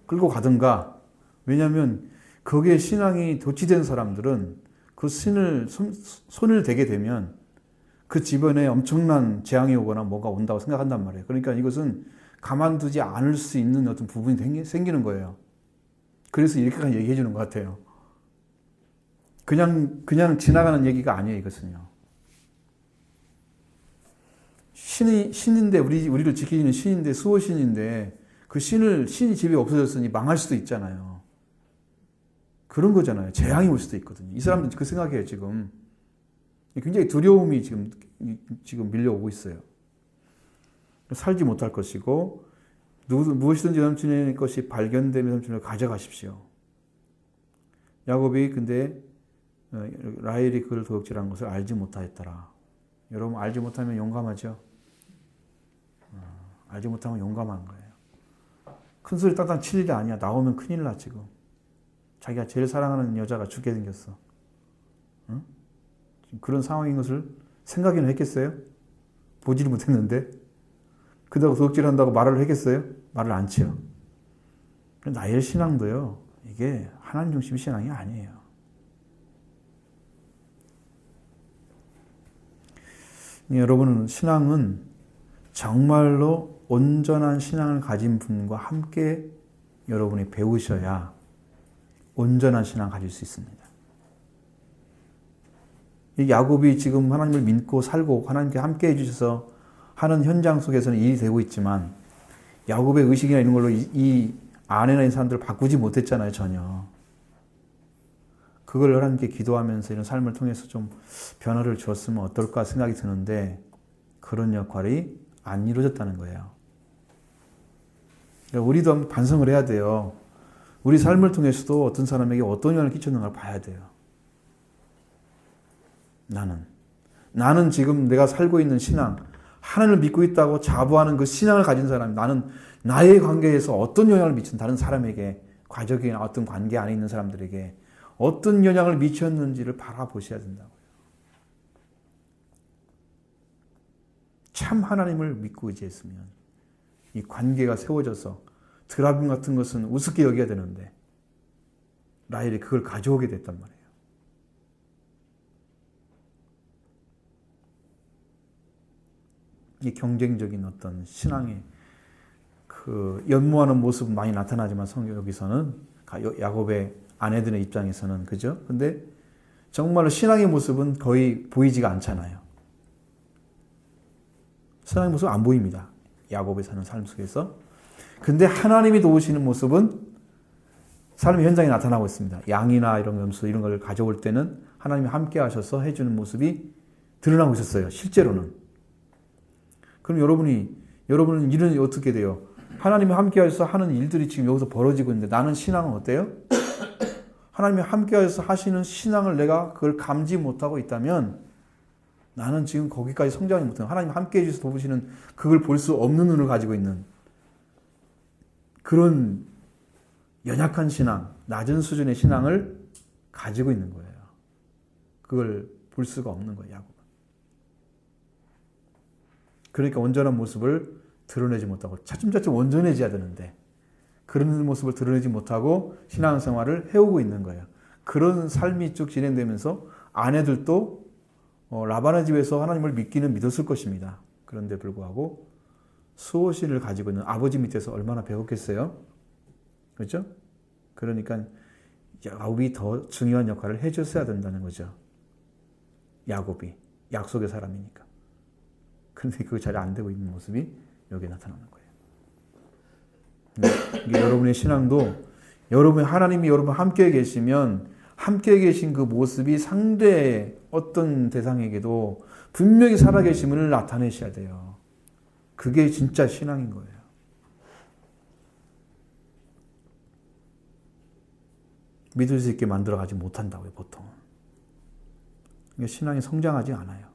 끌고 가든가. 왜냐하면 거기에 신앙이 도취된 사람들은 그 신을 손을 대게 되면 그 집안에 엄청난 재앙이 오거나 뭐가 온다고 생각한단 말이에요. 그러니까 이것은 가만두지 않을 수 있는 어떤 부분이 생기는 거예요. 그래서 이렇게까지 얘기해 주는 것 같아요. 그냥 지나가는 얘기가 아니에요, 이것은요. 신인데, 우리를 지키는 신인데, 수호신인데, 그 신이 집에 없어졌으니 망할 수도 있잖아요. 그런 거잖아요. 재앙이 올 수도 있거든요. 이 사람들은 그 생각이에요, 지금. 굉장히 두려움이 지금 밀려오고 있어요. 살지 못할 것이고, 무엇이든지 삼촌의 것이 발견되면 삼촌을 가져가십시오. 야곱이 근데 라헬이 그를 도둑질한 것을 알지 못하였더라. 여러분 알지 못하면 용감하죠? 알지 못하면 용감한 거예요. 큰 소리 딱딱 칠 일이 아니야. 나오면 큰일 나 지금. 자기가 제일 사랑하는 여자가 죽게 생겼어. 응? 지금 그런 상황인 것을 생각이나 했겠어요? 보지를 못했는데 그다고 도둑질한다고 말을 했겠어요? 말을 안 치요. 나의 신앙도요. 이게 하나님 중심 신앙이 아니에요. 여러분은 신앙은 정말로 온전한 신앙을 가진 분과 함께 여러분이 배우셔야 온전한 신앙을 가질 수 있습니다. 이 야곱이 지금 하나님을 믿고 살고 하나님께 함께 해주셔서 하는 현장 속에서는 일이 되고 있지만 야곱의 의식이나 이런 걸로 이 안에나 있는 사람들을 바꾸지 못했잖아요, 전혀. 그걸 하나님께 기도하면서 이런 삶을 통해서 좀 변화를 주었으면 어떨까 생각이 드는데 그런 역할이 안 이루어졌다는 거예요. 그러니까 우리도 한번 반성을 해야 돼요. 우리 삶을 통해서도 어떤 사람에게 어떤 영향을 끼쳤는가를 봐야 돼요. 나는 지금 내가 살고 있는 신앙, 하나님을 믿고 있다고 자부하는 그 신앙을 가진 사람, 나는 나의 관계에서 어떤 영향을 미친 다른 사람에게, 과적인 어떤 관계 안에 있는 사람들에게 어떤 영향을 미쳤는지를 바라보셔야 된다고요. 참 하나님을 믿고 의지했으면 이 관계가 세워져서 드라빔 같은 것은 우습게 여겨야 되는데 라헬이 그걸 가져오게 됐단 말이에요. 이 경쟁적인 어떤 신앙의 그 연모하는 모습은 많이 나타나지만 여기서는 야곱의 아내들의 입장에서는 그죠? 근데 정말로 신앙의 모습은 거의 보이지가 않잖아요. 신앙의 모습은 안 보입니다. 야곱이 사는 삶 속에서. 근데 하나님이 도우시는 모습은 삶의 현장에 나타나고 있습니다. 양이나 이런 염소 이런 걸 가져올 때는 하나님이 함께 하셔서 해주는 모습이 드러나고 있었어요. 실제로는. 그럼 여러분은 일은 어떻게 돼요? 하나님이 함께 하셔서 하는 일들이 지금 여기서 벌어지고 있는데 나는 신앙은 어때요? 하나님이 함께 하셔서 하시는 신앙을 내가 그걸 감지 못하고 있다면 나는 지금 거기까지 성장하지 못해요. 하나님 함께 해주셔서 도우시는 그걸 볼 수 없는 눈을 가지고 있는 그런 연약한 신앙, 낮은 수준의 신앙을 가지고 있는 거예요. 그걸 볼 수가 없는 거예요, 야곱은. 그러니까 온전한 모습을 드러내지 못하고 차츰차츰 온전해져야 되는데 그런 모습을 드러내지 못하고 신앙생활을 해오고 있는 거예요. 그런 삶이 쭉 진행되면서 아내들도 라반의 집에서 하나님을 믿기는 믿었을 것입니다. 그런데 불구하고 수호신을 가지고 있는 아버지 밑에서 얼마나 배웠겠어요? 그렇죠? 그러니까 야곱이 더 중요한 역할을 해줬어야 된다는 거죠. 야곱이 약속의 사람이니까. 그런데 그거 잘 안 되고 있는 모습이 여기에 나타나는 거예요. 여러분의 신앙도 하나님이 여러분 함께 계시면 함께 계신 그 모습이 상대의 어떤 대상에게도 분명히 살아계심을 나타내셔야 돼요. 그게 진짜 신앙인 거예요. 믿을 수 있게 만들어가지 못한다고요, 보통은. 그러니까 신앙이 성장하지 않아요.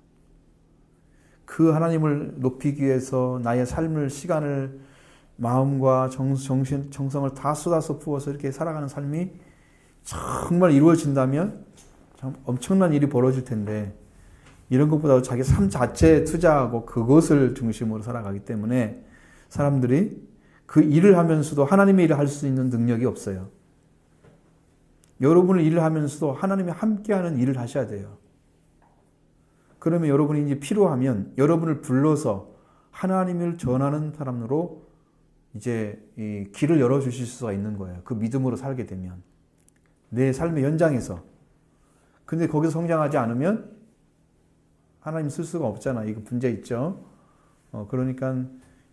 그 하나님을 높이기 위해서 나의 삶을, 시간을, 마음과 정성을 다 쏟아서 부어서 이렇게 살아가는 삶이 정말 이루어진다면 참 엄청난 일이 벌어질 텐데 이런 것보다 자기 삶 자체에 투자하고 그것을 중심으로 살아가기 때문에 사람들이 그 일을 하면서도 하나님의 일을 할 수 있는 능력이 없어요. 여러분의 일을 하면서도 하나님이 함께하는 일을 하셔야 돼요. 그러면 여러분이 이제 필요하면 여러분을 불러서 하나님을 전하는 사람으로 이제 이 길을 열어주실 수가 있는 거예요. 그 믿음으로 살게 되면. 내 삶의 현장에서. 근데 거기서 성장하지 않으면 하나님 쓸 수가 없잖아. 이거 문제 있죠. 그러니까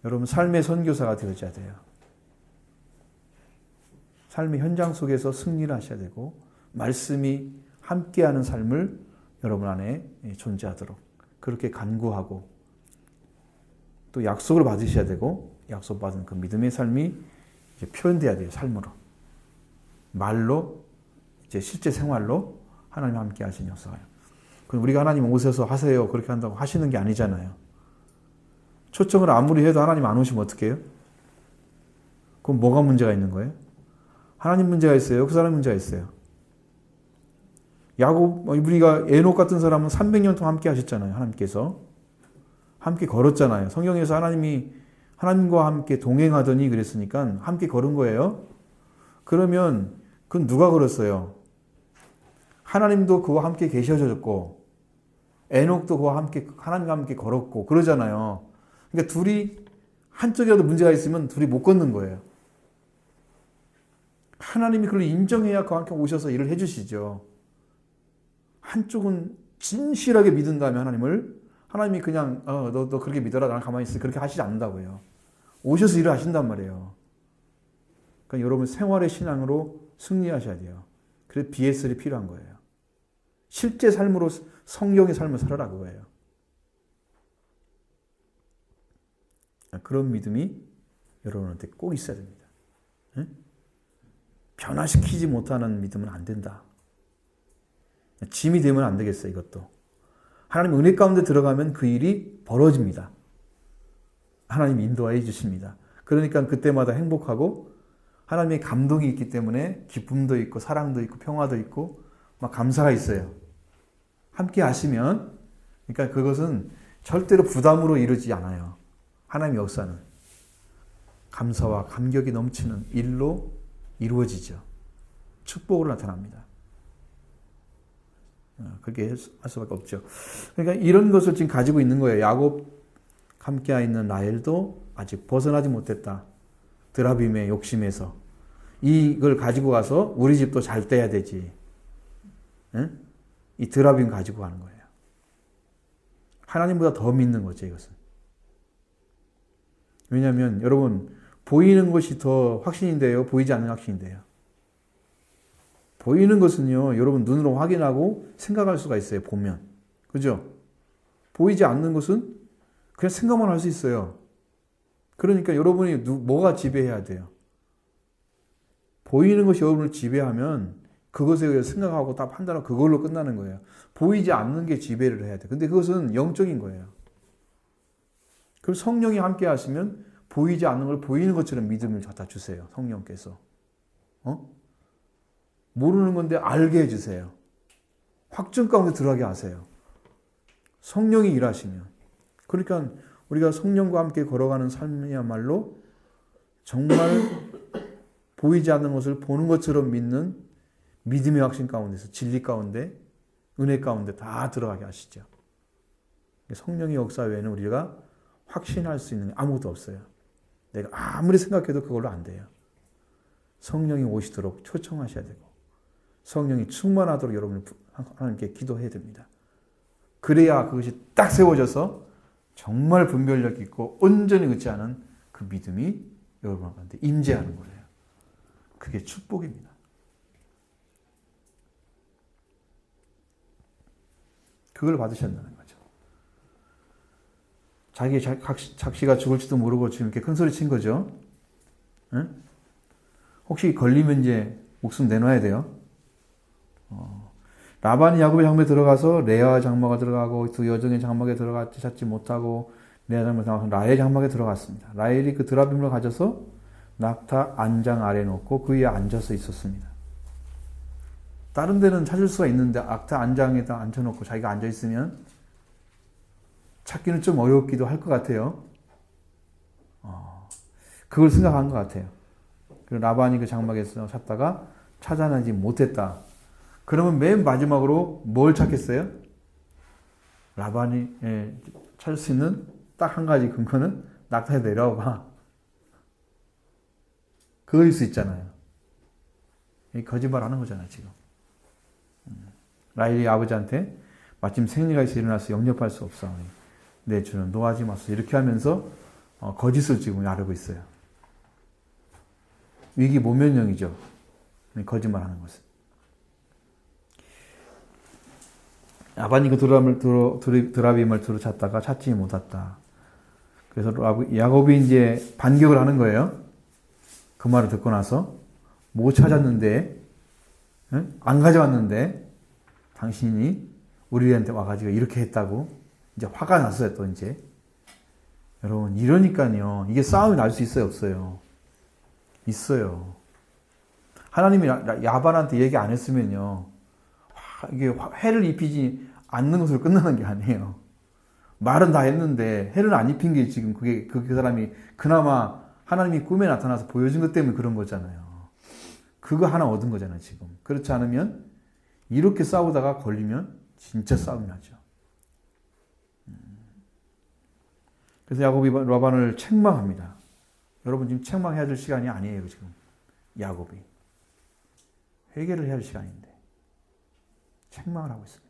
여러분 삶의 선교사가 되어줘야 돼요. 삶의 현장 속에서 승리를 하셔야 되고 말씀이 함께하는 삶을 여러분 안에 존재하도록 그렇게 간구하고 또 약속을 받으셔야 되고 약속받은 그 믿음의 삶이 이제 표현돼야 돼요. 삶으로. 말로 이제 실제 생활로 하나님 함께 하시는 역사예요. 그럼 우리가 하나님 오셔서 하세요. 그렇게 한다고 하시는 게 아니잖아요. 초청을 아무리 해도 하나님 안 오시면 어떡해요? 그럼 뭐가 문제가 있는 거예요? 하나님 문제가 있어요? 그 사람 문제가 있어요? 야곱, 우리가 에녹 같은 사람은 300년 동안 함께 하셨잖아요. 하나님께서. 함께 걸었잖아요. 성경에서 하나님과 함께 동행하더니 그랬으니까 함께 걸은 거예요. 그러면 그건 누가 걸었어요? 하나님도 그와 함께 계셔졌고 에녹도 그와 함께 하나님과 함께 걸었고 그러잖아요. 그러니까 둘이 한쪽이라도 문제가 있으면 둘이 못 걷는 거예요. 하나님이 그걸 인정해야 그와 함께 오셔서 일을 해주시죠. 한쪽은 진실하게 믿는다면 하나님이 그냥 너 그렇게 믿어라 나는 가만히 있어 그렇게 하시지 않는다고요. 오셔서 일을 하신단 말이에요. 그러니까 여러분 생활의 신앙으로 승리하셔야 돼요. 그래서 BSL이 필요한 거예요. 실제 삶으로 성경의 삶을 살아라 그거예요. 그런 믿음이 여러분한테 꼭 있어야 됩니다. 응? 변화시키지 못하는 믿음은 안 된다. 짐이 되면 안 되겠어요, 이것도. 하나님 은혜 가운데 들어가면 그 일이 벌어집니다. 하나님 인도하여 주십니다. 그러니까 그때마다 행복하고 하나님의 감동이 있기 때문에 기쁨도 있고 사랑도 있고 평화도 있고 막 감사가 있어요. 함께 하시면 그러니까 그것은 절대로 부담으로 이루지 않아요. 하나님의 역사는 감사와 감격이 넘치는 일로 이루어지죠. 축복으로 나타납니다. 그렇게 할 수밖에 없죠. 그러니까 이런 것을 지금 가지고 있는 거예요. 야곱 함께 있는 라헬도 아직 벗어나지 못했다. 드라빔의 욕심에서. 이걸 가지고 가서 우리 집도 잘 떼야 되지. 응? 이 드라빔 가지고 가는 거예요. 하나님보다 더 믿는 거죠, 이것은. 왜냐하면 여러분 보이는 것이 더 확신인데요, 보이지 않는 확신인데요. 보이는 것은요, 여러분 눈으로 확인하고 생각할 수가 있어요, 보면. 그죠? 보이지 않는 것은 그냥 생각만 할 수 있어요. 그러니까 여러분이 뭐가 지배해야 돼요? 보이는 것이 여러분을 지배하면 그것에 의해 생각하고 다 판단하고 그걸로 끝나는 거예요. 보이지 않는 게 지배를 해야 돼. 근데 그것은 영적인 거예요. 그럼 성령이 함께 하시면 보이지 않는 걸 보이는 것처럼 믿음을 갖다 주세요. 성령께서. 모르는 건데 알게 해주세요. 확증 가운데 들어가게 하세요. 성령이 일하시면. 그러니까 우리가 성령과 함께 걸어가는 삶이야말로 정말 보이지 않는 것을 보는 것처럼 믿는 믿음의 확신 가운데서 진리 가운데 은혜 가운데 다 들어가게 하시죠. 성령의 역사 외에는 우리가 확신할 수 있는 게 아무것도 없어요. 내가 아무리 생각해도 그걸로 안 돼요. 성령이 오시도록 초청하셔야 되고 성령이 충만하도록 여러분이 하나님께 기도해야 됩니다. 그래야 그것이 딱 세워져서 정말 분별력 있고 온전히 의지하는 그 믿음이 여러분한테 임재하는 거예요. 그게 축복입니다. 그걸 받으셨다는 거죠. 자기 작시가 죽을지도 모르고 지금 이렇게 큰 소리 친 거죠. 응? 혹시 걸리면 이제 목숨 내놔야 돼요. 라반이 야곱의 장막에 들어가서 레아 장막에 들어가고 두 여종의 장막에 들어갔지 찾지 못하고 레아 장막에 들어가서 라헬 장막에 들어갔습니다. 라헬이 그 드라빔을 가져서 낙타 안장 아래에 놓고 그 위에 앉아서 있었습니다. 다른 데는 찾을 수가 있는데 낙타 안장에다 앉혀놓고 자기가 앉아있으면 찾기는 좀 어렵기도 할 것 같아요. 그걸 생각한 것 같아요. 그리고 라반이 그 장막에서 찾다가 찾아내지 못했다. 그러면 맨 마지막으로 뭘 찾겠어요? 라반이 찾을 수 있는 딱 한 가지 근거는 낙타에 내려와. 그거일 수 있잖아요. 거짓말 하는 거잖아요, 지금. 라헬이 아버지한테 마침 생리가 있어 일어나서 영접할 수 없어. 내 주는 노하지 마소. 이렇게 하면서 거짓을 지금 아르고 있어요. 위기 모면형이죠. 거짓말 하는 것은. 라반이 그 드라빔을 두루 찾다가 찾지 못했다. 그래서 야곱이 이제 반격을 하는 거예요. 그 말을 듣고 나서 못 찾았는데, 안 가져왔는데 당신이 우리한테 와가지고 이렇게 했다고 이제 화가 났어요. 또 이제 여러분 이러니까요. 이게 싸움이 날 수 있어요, 없어요? 있어요. 하나님이 야반한테 얘기 안 했으면요. 이게 해를 입히지 않는 것으로 끝나는 게 아니에요. 말은 다 했는데 해를 안 입힌 게 지금 그게 그 사람이 그나마 하나님이 꿈에 나타나서 보여준 것 때문에 그런 거잖아요. 그거 하나 얻은 거잖아요, 지금. 그렇지 않으면 이렇게 싸우다가 걸리면 진짜 싸움이 나죠. 그래서 야곱이 라반을 책망합니다. 여러분 지금 책망해야 될 시간이 아니에요, 지금. 야곱이. 회개를 해야 할 시간인데. 책망을 하고 있습니다.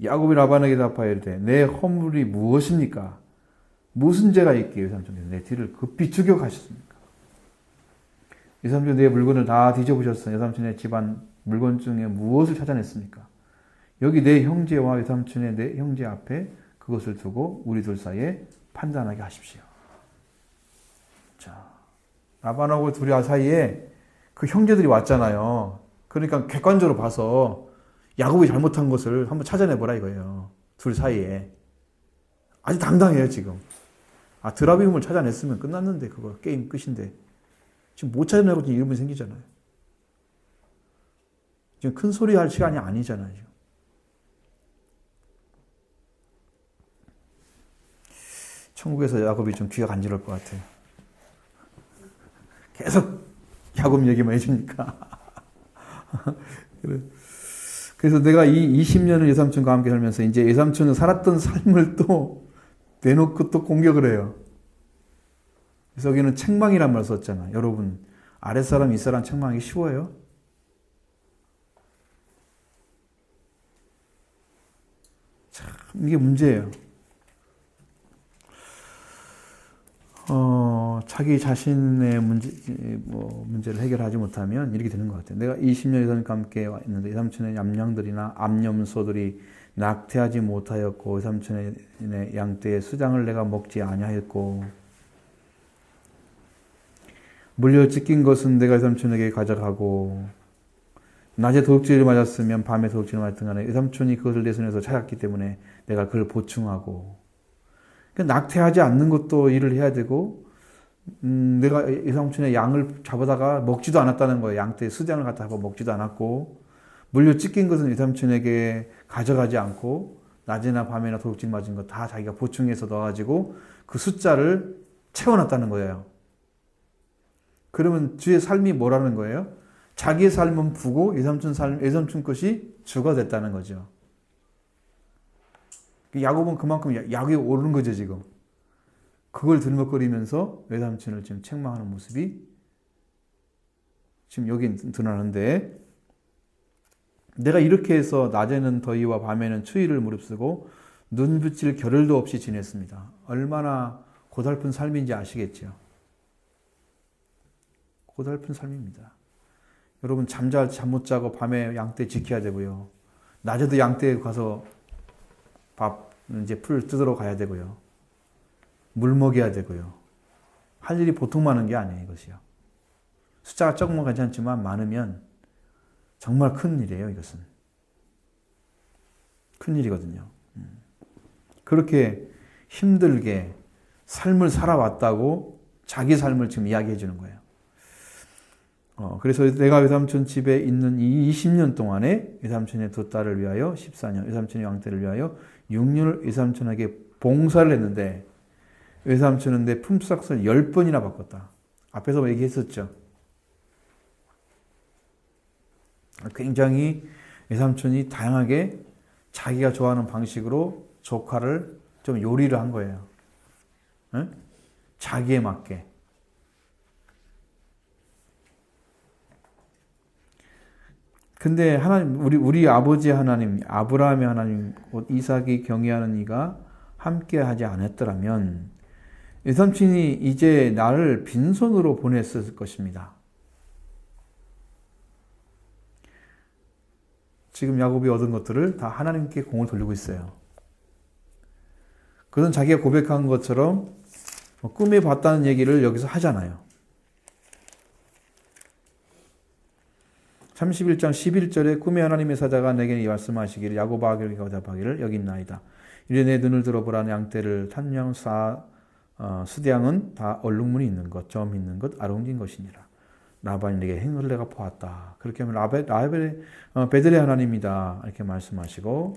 야곱이 라반에게 답하여 이르되 내 허물이 무엇입니까? 무슨 죄가 있기에 외삼촌께서 내 뒤를 급히 죽여 가셨습니까? 외삼촌 내 물건을 다 뒤져보셨으니 외삼촌의 집안 물건 중에 무엇을 찾아냈습니까? 여기 내 형제와 외삼촌의 내 형제 앞에 그것을 두고 우리 둘 사이에 판단하게 하십시오. 자, 라반하고 둘이 사이에 그 형제들이 왔잖아요. 그러니까 객관적으로 봐서 야곱이 잘못한 것을 한번 찾아내보라 이거예요. 둘 사이에. 아주 당당해요, 지금. 드라빔을 찾아냈으면 끝났는데, 그거 게임 끝인데. 지금 못 찾아내고 지금 이름이 생기잖아요. 지금 큰 소리 할 시간이 아니잖아요, 지금. 천국에서 야곱이 좀 귀가 간지러울 것 같아요. 계속 야곱 얘기만 해주니까. 그래서 내가 이 20년을 예삼촌과 함께 살면서 이제 예삼촌은 살았던 삶을 또 내놓고 또 공격을 해요. 그래서 여기는 책망이란 말 썼잖아. 여러분, 아랫사람, 윗사람 책망하기 쉬워요? 참, 이게 문제예요. 자기 자신의 문제를 해결하지 못하면 이렇게 되는 것 같아요. 내가 20년 이상과 함께 있는데 이 삼촌의 암양들이나 암염소들이 낙태하지 못하였고 이 삼촌의 양떼의 수장을 내가 먹지 아니하였고 물려 찢긴 것은 내가 이 삼촌에게 가져가고 낮에 도둑질을 맞았으면 밤에 도둑질을 맞았던 간에 이 삼촌이 그것을 내 손에서 찾았기 때문에 내가 그걸 보충하고 그러니까 낙태하지 않는 것도 일을 해야 되고 내가 이 삼촌의 양을 잡아다가 먹지도 않았다는 거예요. 양떼 수장을 갖다 잡아 먹지도 않았고 물려 찢긴 것은 이 삼촌에게 가져가지 않고 낮이나 밤이나 도둑질 맞은 거 다 자기가 보충해서 넣어가지고 그 숫자를 채워놨다는 거예요. 그러면 주의 삶이 뭐라는 거예요? 자기의 삶은 부고 이 삼촌 것이 주가 됐다는 거죠. 야곱은 그만큼 약이 오르는 거죠, 지금. 그걸 들먹거리면서 외삼촌을 지금 책망하는 모습이 지금 여기 드러나는데, 내가 이렇게 해서 낮에는 더위와 밤에는 추위를 무릅쓰고 눈붙일 겨를도 없이 지냈습니다. 얼마나 고달픈 삶인지 아시겠죠? 고달픈 삶입니다. 여러분 잠 못 자고 밤에 양떼 지켜야 되고요. 낮에도 양떼에 가서 풀 뜯으러 가야 되고요. 물 먹여야 되고요. 할 일이 보통 많은 게 아니에요, 이것이요. 숫자가 조금만 괜찮지만 많으면 정말 큰 일이에요, 이것은. 큰 일이거든요. 그렇게 힘들게 삶을 살아왔다고 자기 삶을 지금 이야기해 주는 거예요. 그래서 내가 외삼촌 집에 있는 이 20년 동안에 외삼촌의 두 딸을 위하여 14년, 외삼촌의 양떼를 위하여 6년을 외삼촌에게 봉사를 했는데 외삼촌은 내 품삯을 10번이나 바꿨다. 앞에서 얘기했었죠. 굉장히 외삼촌이 다양하게 자기가 좋아하는 방식으로 조카를 좀 요리를 한 거예요. 응? 자기에 맞게. 근데 하나님, 우리 아버지 하나님, 아브라함의 하나님, 곧 이삭이 경외하는 이가 함께 하지 않았더라면 외삼촌이 이제 나를 빈손으로 보냈을 것입니다. 지금 야곱이 얻은 것들을 다 하나님께 공을 돌리고 있어요. 그건 자기가 고백한 것처럼 꿈에 봤다는 얘기를 여기서 하잖아요. 31장 11절에 꿈에 하나님의 사자가 내게 말씀하시기를 야곱아 대답하기를 여기 있나이다. 이래 내 눈을 들어보라. 양떼를 탄양 수량은 다 얼룩무늬 있는 것, 점 있는 것, 아롱진 것이니라. 라반이 내게 행을 내가 보았다. 그렇게 하면 베들의 하나님이다. 이렇게 말씀하시고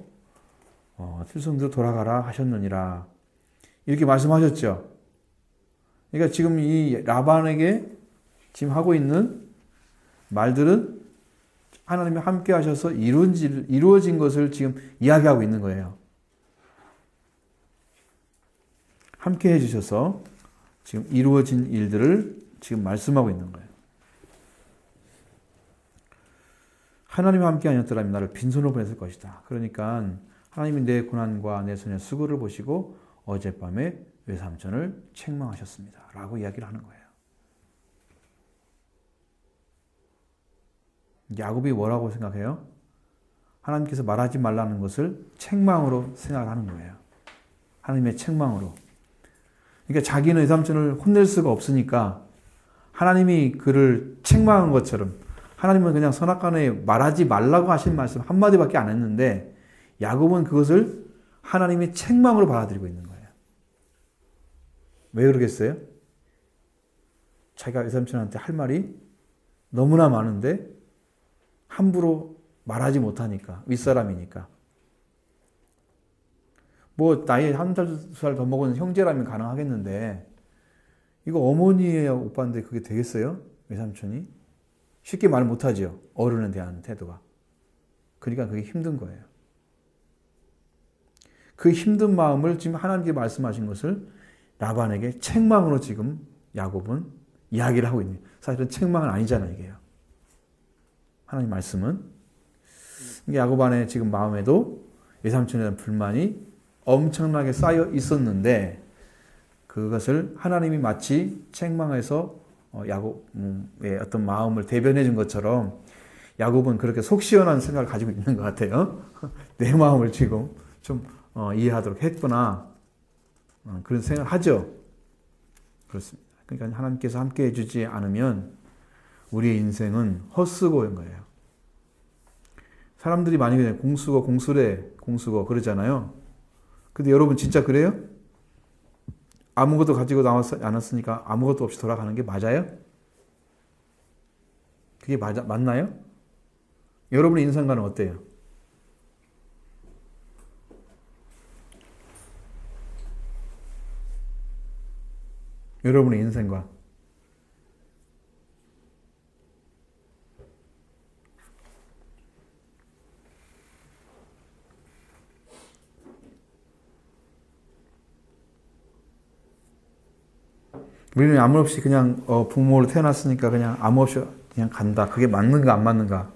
틀성대로 돌아가라 하셨느니라. 이렇게 말씀하셨죠. 그러니까 지금 이 라반에게 지금 하고 있는 말들은 하나님이 함께 하셔서 이루어진 것을 지금 이야기하고 있는 거예요. 함께 해주셔서 지금 이루어진 일들을 지금 말씀하고 있는 거예요. 하나님과 함께 아니었더라면 나를 빈손으로 보냈을 것이다. 그러니까 하나님이 내 고난과 내 손의 수고를 보시고 어젯밤에 외삼촌을 책망하셨습니다. 라고 이야기를 하는 거예요. 야곱이 뭐라고 생각해요? 하나님께서 말하지 말라는 것을 책망으로 생각하는 거예요. 하나님의 책망으로. 그러니까 자기는 외삼촌을 혼낼 수가 없으니까 하나님이 그를 책망한 것처럼 하나님은 그냥 선악간에 말하지 말라고 하신 말씀 한마디밖에 안 했는데 야곱은 그것을 하나님의 책망으로 받아들이고 있는 거예요. 왜 그러겠어요? 자기가 외삼촌한테 할 말이 너무나 많은데 함부로 말하지 못하니까, 윗사람이니까. 뭐 나이 한 살, 두 살 더 먹은 형제라면 가능하겠는데 이거 어머니의 오빠인데 그게 되겠어요? 외삼촌이? 쉽게 말 못하죠. 어른에 대한 태도가. 그러니까 그게 힘든 거예요. 그 힘든 마음을 지금 하나님께 말씀하신 것을 라반에게 책망으로 지금 야곱은 이야기를 하고 있는 거예요. 사실은 책망은 아니잖아요, 이게요. 하나님 말씀은. 야곱 안에 지금 마음에도 외삼촌에 대한 불만이 엄청나게 쌓여 있었는데 그것을 하나님이 마치 책망해서 야곱의 어떤 마음을 대변해 준 것처럼 야곱은 그렇게 속 시원한 생각을 가지고 있는 것 같아요. 내 마음을 지금 좀 이해하도록 했구나. 그런 생각을 하죠. 그렇습니다. 그러니까 하나님께서 함께 해주지 않으면 우리의 인생은 헛수고인 거예요. 사람들이 많이 그냥 공수고 공수래 공수고 그러잖아요. 근데 여러분 진짜 그래요? 아무것도 가지고 나왔지 않았으니까 아무것도 없이 돌아가는 게 맞아요? 그게 맞나요? 여러분의 인생관은 어때요? 여러분의 인생관. 우리는 아무 없이 그냥 부모로 태어났으니까 그냥 아무 없이 그냥 간다. 그게 맞는가 안 맞는가?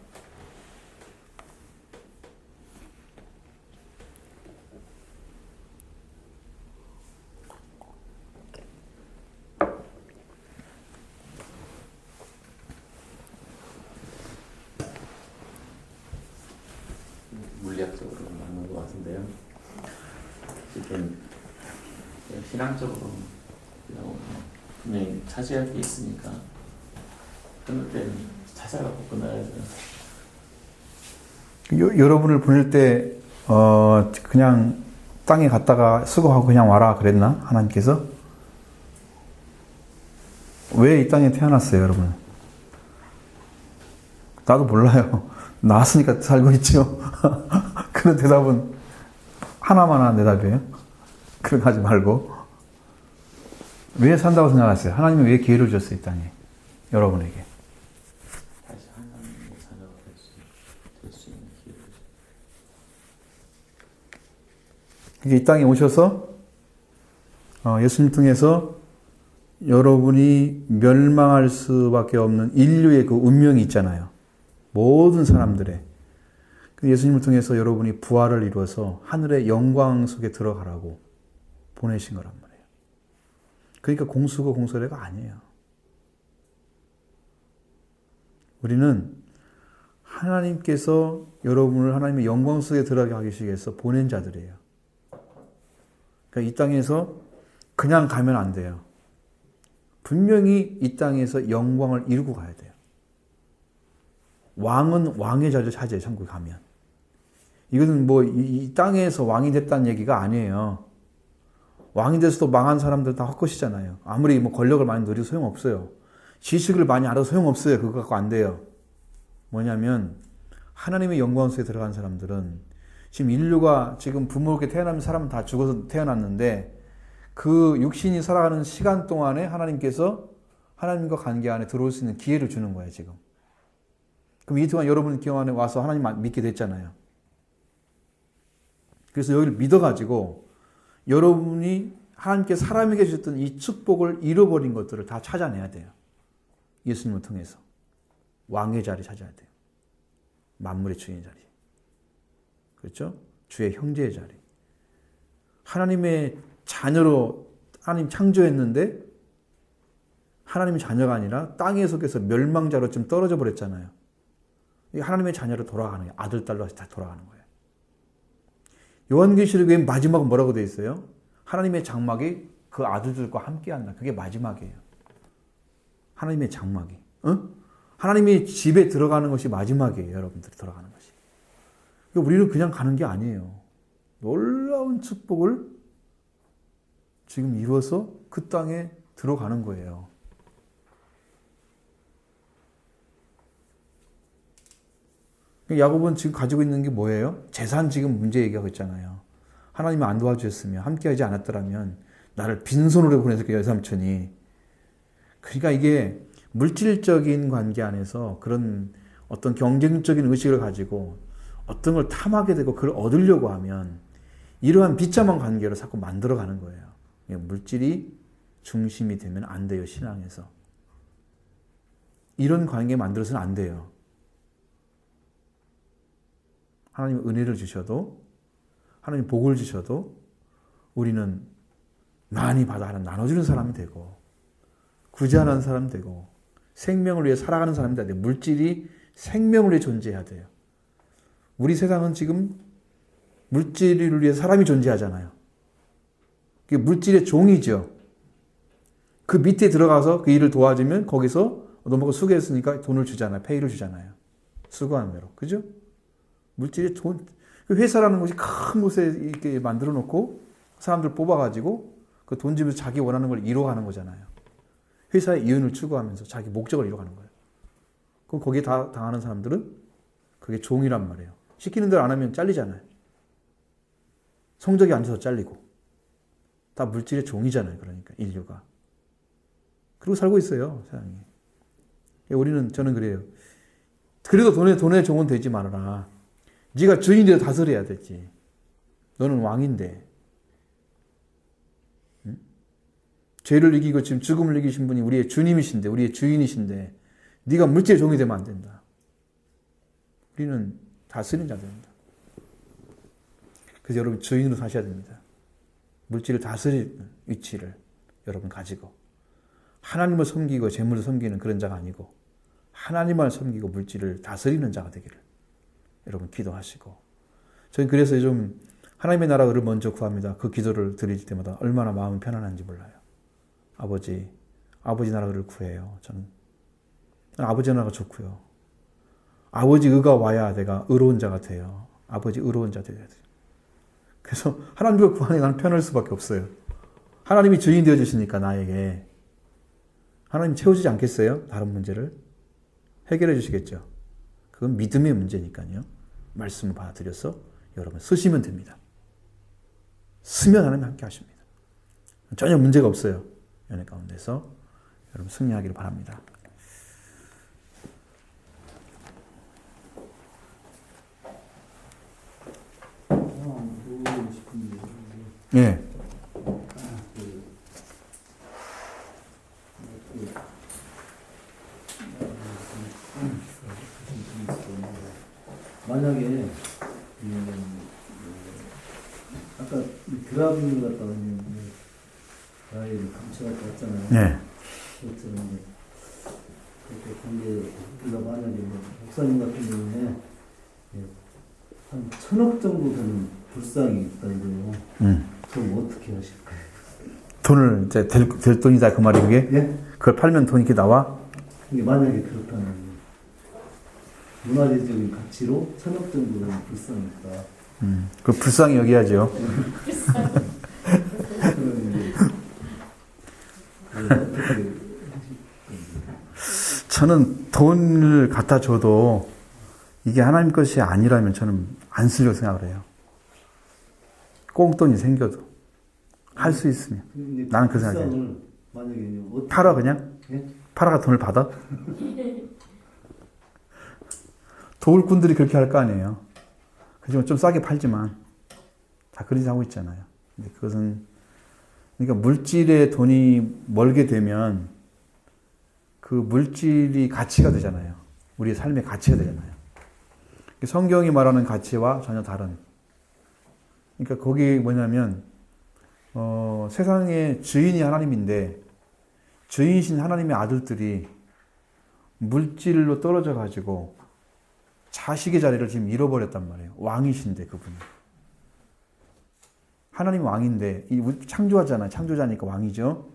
물리학적으로 맞는 것 같은데요. 지금 신앙적으로 분명히 차지할 게 있으니까 끊을 때는 찾아가고 끊어야죠. 여러분을 보낼 때 그냥 땅에 갔다가 수고하고 그냥 와라 그랬나? 하나님께서? 왜 이 땅에 태어났어요, 여러분? 나도 몰라요. 나왔으니까 살고 있죠. 그런 대답은 하나만 한 대답이에요. 그런 거 하지 말고. 왜 산다고 생각하세요? 하나님이 왜 기회를 주셨어요, 이 땅에? 여러분에게. 다시 하나님의 자녀가 될 수 있는 기회를. 이 땅에 오셔서 예수님 통해서 여러분이 멸망할 수밖에 없는 인류의 그 운명이 있잖아요. 모든 사람들의. 예수님을 통해서 여러분이 부활을 이루어서 하늘의 영광 속에 들어가라고 보내신 거란 말이에요. 그러니까 공수고 공소래가 아니에요. 우리는 하나님께서 여러분을 하나님의 영광 속에 들어가게 하기 위해서 보낸 자들이에요. 그러니까 이 땅에서 그냥 가면 안 돼요. 분명히 이 땅에서 영광을 이루고 가야 돼요. 왕은 왕의 자리를 차지해요. 천국에 가면. 이것은 뭐 이 땅에서 왕이 됐다는 얘기가 아니에요. 왕이 돼서도 망한 사람들 다 헛것이잖아요. 아무리 뭐 권력을 많이 누려도 소용없어요. 지식을 많이 알아도 소용없어요. 그거 갖고 안 돼요. 뭐냐면 하나님의 영광 속에 들어간 사람들은 지금 인류가 지금 부모롭게 태어나면 사람은 다 죽어서 태어났는데 그 육신이 살아가는 시간 동안에 하나님께서 하나님과 관계 안에 들어올 수 있는 기회를 주는 거예요, 지금. 그럼 이 동안 여러분 기억 안에 와서 하나님 믿게 됐잖아요. 그래서 여기를 믿어가지고 여러분이 하나님께 사람에게 주셨던 이 축복을 잃어버린 것들을 다 찾아내야 돼요. 예수님을 통해서. 왕의 자리 찾아야 돼요. 만물의 주인의 자리. 그렇죠? 주의 형제의 자리. 하나님의 자녀로 하나님 창조했는데 하나님의 자녀가 아니라 땅에 속에서 멸망자로 좀 떨어져 버렸잖아요. 하나님의 자녀로 돌아가는 거예요. 아들, 딸로 다 돌아가는 거예요. 요한계시록에 마지막은 뭐라고 되어 있어요? 하나님의 장막이 그 아들들과 함께한다. 그게 마지막이에요. 하나님의 장막이. 하나님의 집에 들어가는 것이 마지막이에요. 여러분들이 돌아가는 것이. 우리는 그냥 가는 게 아니에요. 놀라운 축복을 지금 이루어서 그 땅에 들어가는 거예요. 야곱은 지금 가지고 있는 게 뭐예요? 재산 지금 문제 얘기하고 있잖아요. 하나님이 안 도와주셨으면 함께하지 않았더라면 나를 빈손으로 보내서 여삼촌이. 그러니까 이게 물질적인 관계 안에서 그런 어떤 경쟁적인 의식을 가지고 어떤 걸 탐하게 되고 그걸 얻으려고 하면 이러한 비참한 관계를 자꾸 만들어가는 거예요. 물질이 중심이 되면 안 돼요. 신앙에서. 이런 관계 만들어서는 안 돼요. 하나님 은혜를 주셔도 하나님 복을 주셔도 우리는 많이 받아 나눠주는 사람이 되고 구제하는 사람이 되고 생명을 위해 살아가는 사람이 돼야 돼요. 물질이 생명을 위해 존재해야 돼요. 우리 세상은 지금 물질을 위해 사람이 존재하잖아요. 그게 물질의 종이죠. 그 밑에 들어가서 그 일을 도와주면 거기서 너무 수고했으니까 돈을 주잖아요. 페이를 주잖아요. 수고하는 대로. 그죠? 물질의 돈. 회사라는 것이 큰 곳에 이렇게 만들어 놓고 사람들 뽑아가지고 그 돈 주면서 자기 원하는 걸 이루어가는 거잖아요. 회사의 이윤을 추구하면서 자기 목적을 이루어가는 거예요. 그럼 거기에 다 당하는 사람들은 그게 종이란 말이에요. 시키는 대로 안 하면 잘리잖아요. 성적이 안 돼서 잘리고. 다 물질의 종이잖아요. 그러니까 인류가. 그러고 살고 있어요. 세상에. 저는 그래요. 그래도 돈의 종은 되지 말아라. 네가 주인이 되어 다스려야 되지. 너는 왕인데. 응? 죄를 이기고 지금 죽음을 이기신 분이 우리의 주님이신데, 우리의 주인이신데, 네가 물질의 종이 되면 안 된다. 우리는 다스리는 자가 됩니다. 그래서 여러분 주인으로 사셔야 됩니다. 물질을 다스리는 위치를 여러분 가지고 하나님을 섬기고 재물을 섬기는 그런 자가 아니고 하나님을 섬기고 물질을 다스리는 자가 되기를 여러분 기도하시고 저는 그래서 좀 하나님의 나라를 먼저 구합니다. 그 기도를 드릴 때마다 얼마나 마음이 편안한지 몰라요. 아버지 나라를 구해요. 저는 아버지 나라가 좋고요. 아버지 의가 와야 내가 의로운 자가 돼요. 아버지 의로운 자 되어야 돼요. 그래서 하나님을 구하니 나는 편할 수밖에 없어요. 하나님이 주인 되어주시니까 나에게 하나님 채워주지 않겠어요? 다른 문제를 해결해 주시겠죠. 그건 믿음의 문제니까요. 말씀을 받아들여서 여러분 쓰시면 됩니다. 쓰면 하나님 함께 하십니다. 전혀 문제가 없어요. 연애 가운데서 여러분 승리하기를 바랍니다. 보고 싶은데. 예. 만약에 아까 드라빙을 갖다가 아이를 감춰갖고 왔잖아요. 예. 그렇잖아요. 그렇게 관계가 만약에 목사님 같은 경우에 한 1,000억 정도 되는 불상이 있다 이거요. 그럼 어떻게 하실까요? 돈을 이제 될 돈이다 그 말이 그게? 예? 그걸 팔면 돈이 이렇게 나와? 이게 만약에 그렇다면 문화재적인 가치로 1,000억 정도 되는 불상이 있다. 그 불쌍히 여기야죠. 저는 돈을 갖다 줘도 이게 하나님 것이 아니라면 저는 안 쓰려고 생각을 해요. 꽁돈이 생겨도 할 수 있으면 나는 그 생각이에요. 만약에 어떻게 팔아 그냥? 예? 팔아가 돈을 받아? 도굴꾼들이 그렇게 할 거 아니에요. 그지만 좀 싸게 팔지만 다 그런 짓 하고 있잖아요. 근데 그것은 그러니까 물질에 돈이 멀게 되면 그 물질이 가치가 되잖아요. 우리의 삶의 가치가 되잖아요. 성경이 말하는 가치와 전혀 다른. 그러니까 거기 뭐냐면 세상의 주인이 하나님인데 주인이신 하나님의 아들들이 물질로 떨어져 가지고 자식의 자리를 지금 잃어버렸단 말이에요. 왕이신데 그분이. 하나님 왕인데 창조하잖아요. 창조자니까 왕이죠.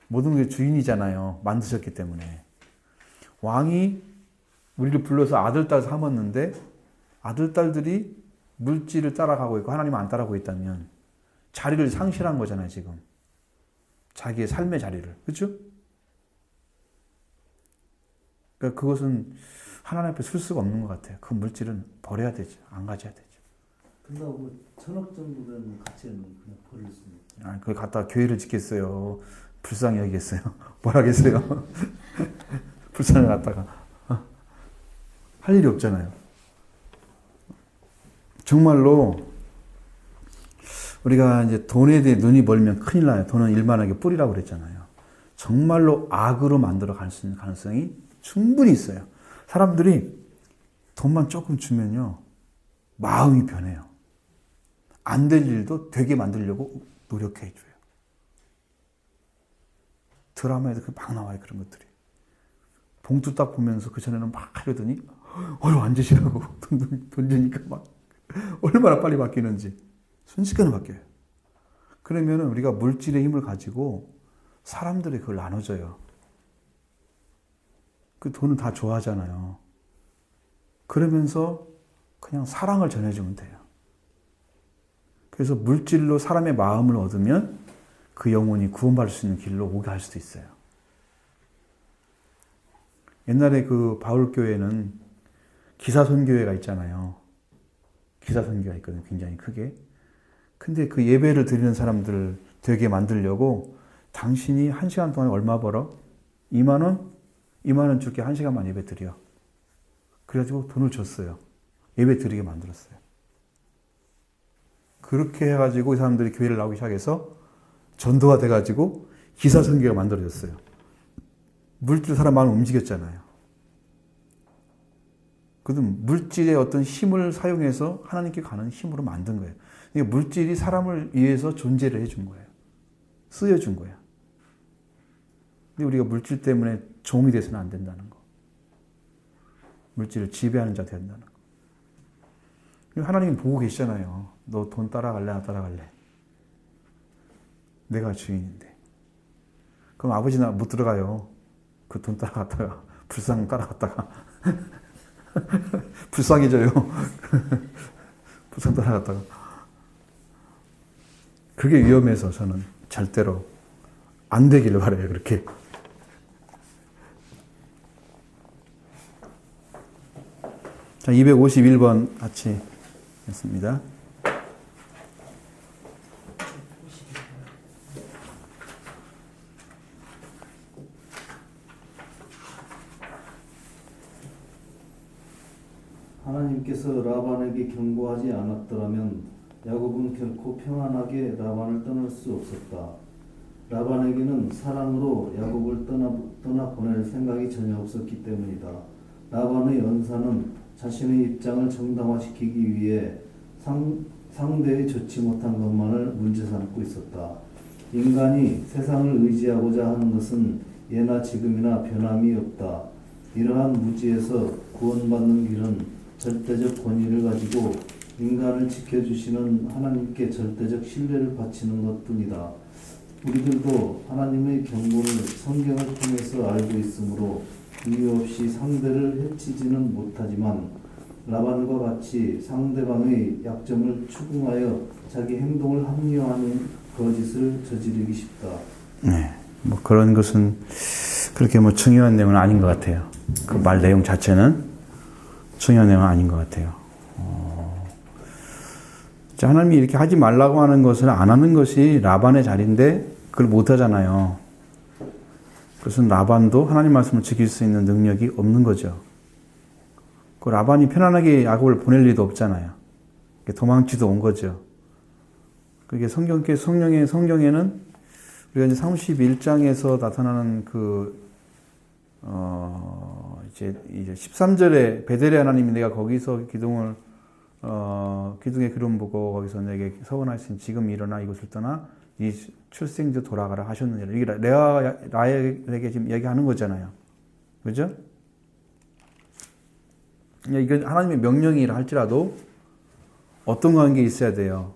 모든 게 주인이잖아요. 만드셨기 때문에. 왕이 우리를 불러서 아들, 딸 삼았는데 아들, 딸들이 물질을 따라가고 있고 하나님을 안 따라가고 있다면 자리를 상실한 거잖아요. 지금. 자기의 삶의 자리를. 그렇죠? 그러니까 그것은 하나님 앞에 쓸 수가 없는 것 같아요. 그 물질은 버려야 되죠. 안 가져야 되죠. 근데 1,000억 정도 되는 가치는 그냥 버릴 수는 있죠. 아니, 그걸 갖다 교회를 짓겠어요. 불쌍히 여기겠어요. 뭘 하겠어요. 불쌍히 갖다가. 할 일이 없잖아요. 정말로 우리가 이제 돈에 대해 눈이 멀면 큰일 나요. 돈은 일만하게 뿌리라고 그랬잖아요. 정말로 악으로 만들어 갈 수 있는 가능성이 충분히 있어요. 사람들이 돈만 조금 주면요. 마음이 변해요. 안 될 일도 되게 만들려고 노력해 줘요. 드라마에도 막 나와요, 그런 것들이. 봉투 딱 보면서 그 전에는 막 하려더니 앉으시라고 돈 주니까 막 얼마나 빨리 바뀌는지 순식간에 바뀌어요. 그러면 우리가 물질의 힘을 가지고 사람들이 그걸 나눠줘요. 그 돈은 다 좋아하잖아요. 그러면서 그냥 사랑을 전해주면 돼요. 그래서 물질로 사람의 마음을 얻으면 그 영혼이 구원받을 수 있는 길로 오게 할 수도 있어요. 옛날에 그 바울교회는 기사선교회가 있잖아요. 기사선교회가 있거든요. 굉장히 크게. 근데 그 예배를 드리는 사람들 되게 만들려고 당신이 1시간 동안 얼마 벌어? 2만 원? 2만 원 줄게 1시간만 예배 드려. 그래가지고 돈을 줬어요. 예배 드리게 만들었어요. 그렇게 해가지고 이 사람들이 교회를 나오기 시작해서 전도가 돼가지고 기사선교회가 만들어졌어요. 물질 사람 마음을 움직였잖아요. 그든 물질의 어떤 힘을 사용해서 하나님께 가는 힘으로 만든 거예요. 그러니까 물질이 사람을 위해서 존재를 해준 거예요. 쓰여준 거예요. 근데 우리가 물질 때문에 종이 돼서는 안 된다는 거. 물질을 지배하는 자 된다는 거. 하나님이 보고 계시잖아요. 너 돈 따라갈래? 안 따라갈래? 내가 주인인데. 그럼 아버지나 못 들어가요. 그 돈 따라갔다가 불상 따라갔다가 불쌍해져요. 불상 따라갔다가 그게 위험해서 저는 절대로 안 되기를 바라요. 그렇게. 자, 251번 같이 했습니다. 하나님께서 라반에게 경고하지 않았더라면 야곱은 결코 평안하게 라반을 떠날 수 없었다. 라반에게는 사랑으로 야곱을 떠나 보낼 생각이 전혀 없었기 때문이다. 라반의 연사는 자신의 입장을 정당화시키기 위해 상대의 좋지 못한 것만을 문제 삼고 있었다. 인간이 세상을 의지하고자 하는 것은 예나 지금이나 변함이 없다. 이러한 무지에서 구원받는 길은 절대적 권위를 가지고 인간을 지켜주시는 하나님께 절대적 신뢰를 바치는 것뿐이다. 우리들도 하나님의 경고를 성경을 통해서 알고 있으므로 이유 없이 상대를 해치지는 못하지만 라반과 같이 상대방의 약점을 추궁하여 자기 행동을 합리화하는 거짓을 저지르기 쉽다. 네, 뭐 그런 것은 그렇게 뭐 중요한 내용은 아닌 것 같아요. 그 말 내용 자체는 중요한 내용은 아닌 것 같아요. 하나님이 이렇게 하지 말라고 하는 것을 안 하는 것이 라반의 자리인데 그걸 못 하잖아요. 그것은 라반도 하나님 말씀을 지킬 수 있는 능력이 없는 거죠. 그 라반이 편안하게 야곱을 보낼 리도 없잖아요. 도망치도 온 거죠. 그게 성경에는 우리가 이제 31장에서 나타나는 이제 13절에 베델의 하나님이 내가 거기서 기둥에 기름 부고 거기서 내게 서원하신 지금 일어나 이곳을 떠나 이 출생지 돌아가라 하셨느니라. 이게 라헬에게 지금 얘기하는 거잖아요. 그죠? 이건 하나님의 명령이라 할지라도 어떤 관계에 있어야 돼요?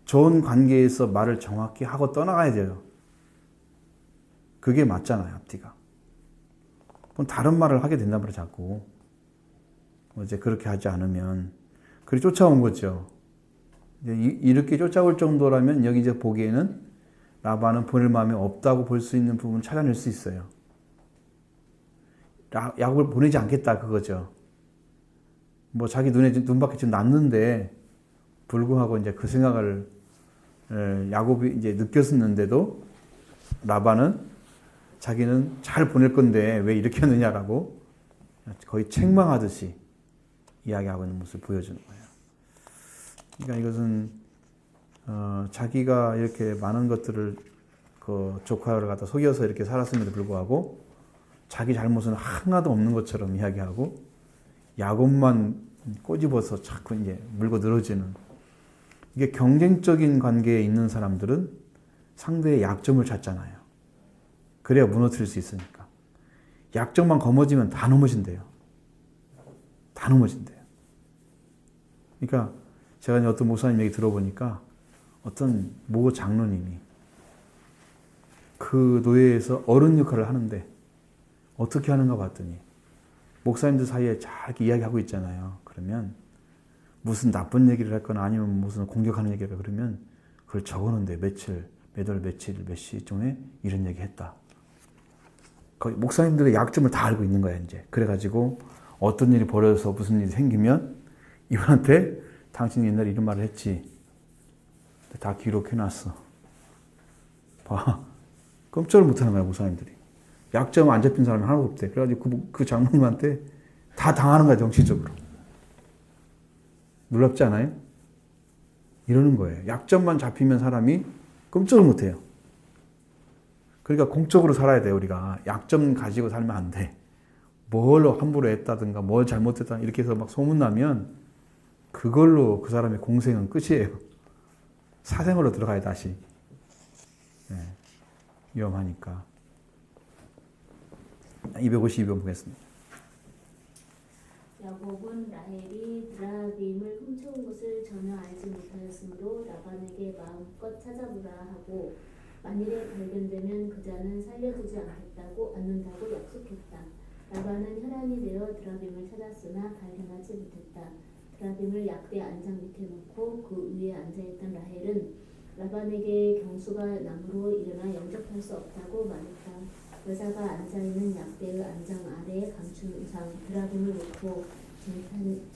좋은 관계에서 말을 정확히 하고 떠나가야 돼요. 그게 맞잖아요, 앞뒤가. 그럼 다른 말을 하게 된단 말이에요, 자꾸. 이제 그렇게 하지 않으면. 그리고 쫓아온 거죠. 이렇게 쫓아올 정도라면 여기 이제 보기에는 라반은 보낼 마음이 없다고 볼 수 있는 부분을 찾아낼 수 있어요. 야곱을 보내지 않겠다, 그거죠. 뭐 자기 눈밖에 지금 났는데 불구하고 이제 그 생각을 야곱이 이제 느꼈었는데도 라반은 자기는 잘 보낼 건데 왜 이렇게 하느냐라고 거의 책망하듯이 이야기하고 있는 모습을 보여주는 거예요. 그러니까 이것은 자기가 이렇게 많은 것들을 그 조카를 갖다 속여서 이렇게 살았음에도 불구하고 자기 잘못은 하나도 없는 것처럼 이야기하고 야곱만 꼬집어서 자꾸 이제 물고 늘어지는, 이게 경쟁적인 관계에 있는 사람들은 상대의 약점을 찾잖아요. 그래야 무너뜨릴 수 있으니까. 약점만 거머쥐면 다 넘어진대요. 다 넘어진대요. 그러니까 제가 어떤 목사님 얘기 들어보니까 어떤 모 장로님이 그 노예에서 어른 역할을 하는데 어떻게 하는가 봤더니 목사님들 사이에 잘 이렇게 이야기하고 있잖아요. 그러면 무슨 나쁜 얘기를 했거나 아니면 무슨 공격하는 얘기를 그러면 그걸 적어놓는데 며칠, 몇 월, 며칠, 몇 시쯤에 이런 얘기 했다. 거의 목사님들의 약점을 다 알고 있는 거야, 이제. 그래가지고 어떤 일이 벌어져서 무슨 일이 생기면 이분한테 당신이 옛날에 이런 말을 했지. 다 기록해놨어. 봐. 꼼짝을 못하는 거야, 목사님들이. 약점 안 잡힌 사람이 하나도 없대. 그래가지고 그 장로님한테 다 당하는 거야, 정치적으로. 놀랍지 않아요? 이러는 거예요. 약점만 잡히면 사람이 꼼짝을 못해요. 그러니까 공적으로 살아야 돼요, 우리가. 약점 가지고 살면 안 돼. 뭘 함부로 했다든가 뭘 잘못했다 이렇게 해서 막 소문나면 그걸로 그 사람의 공생은 끝이에요. 사생활로 들어가야 다시. 네. 위험하니까. 252번 보겠습니다. 야곱은 라헬이 드라빔을 훔쳐온 것을 전혀 알지 못하였으므로 라반에게 마음껏 찾아보라 하고 만일에 발견되면 그자는 살려두지 않는다고 약속했다. 라반은 혈안이 되어 드라빔을 찾았으나 발견하지 못했다. 드라빔을 약대 안장 밑에 놓고 그 위에 앉아있던 라헬은 라반에게 경수가 나무로 일어나 영접할 수 없다고 말했다. 여자가 앉아있는 약대의 안장 아래에 감춘 우상 드라빔을 놓고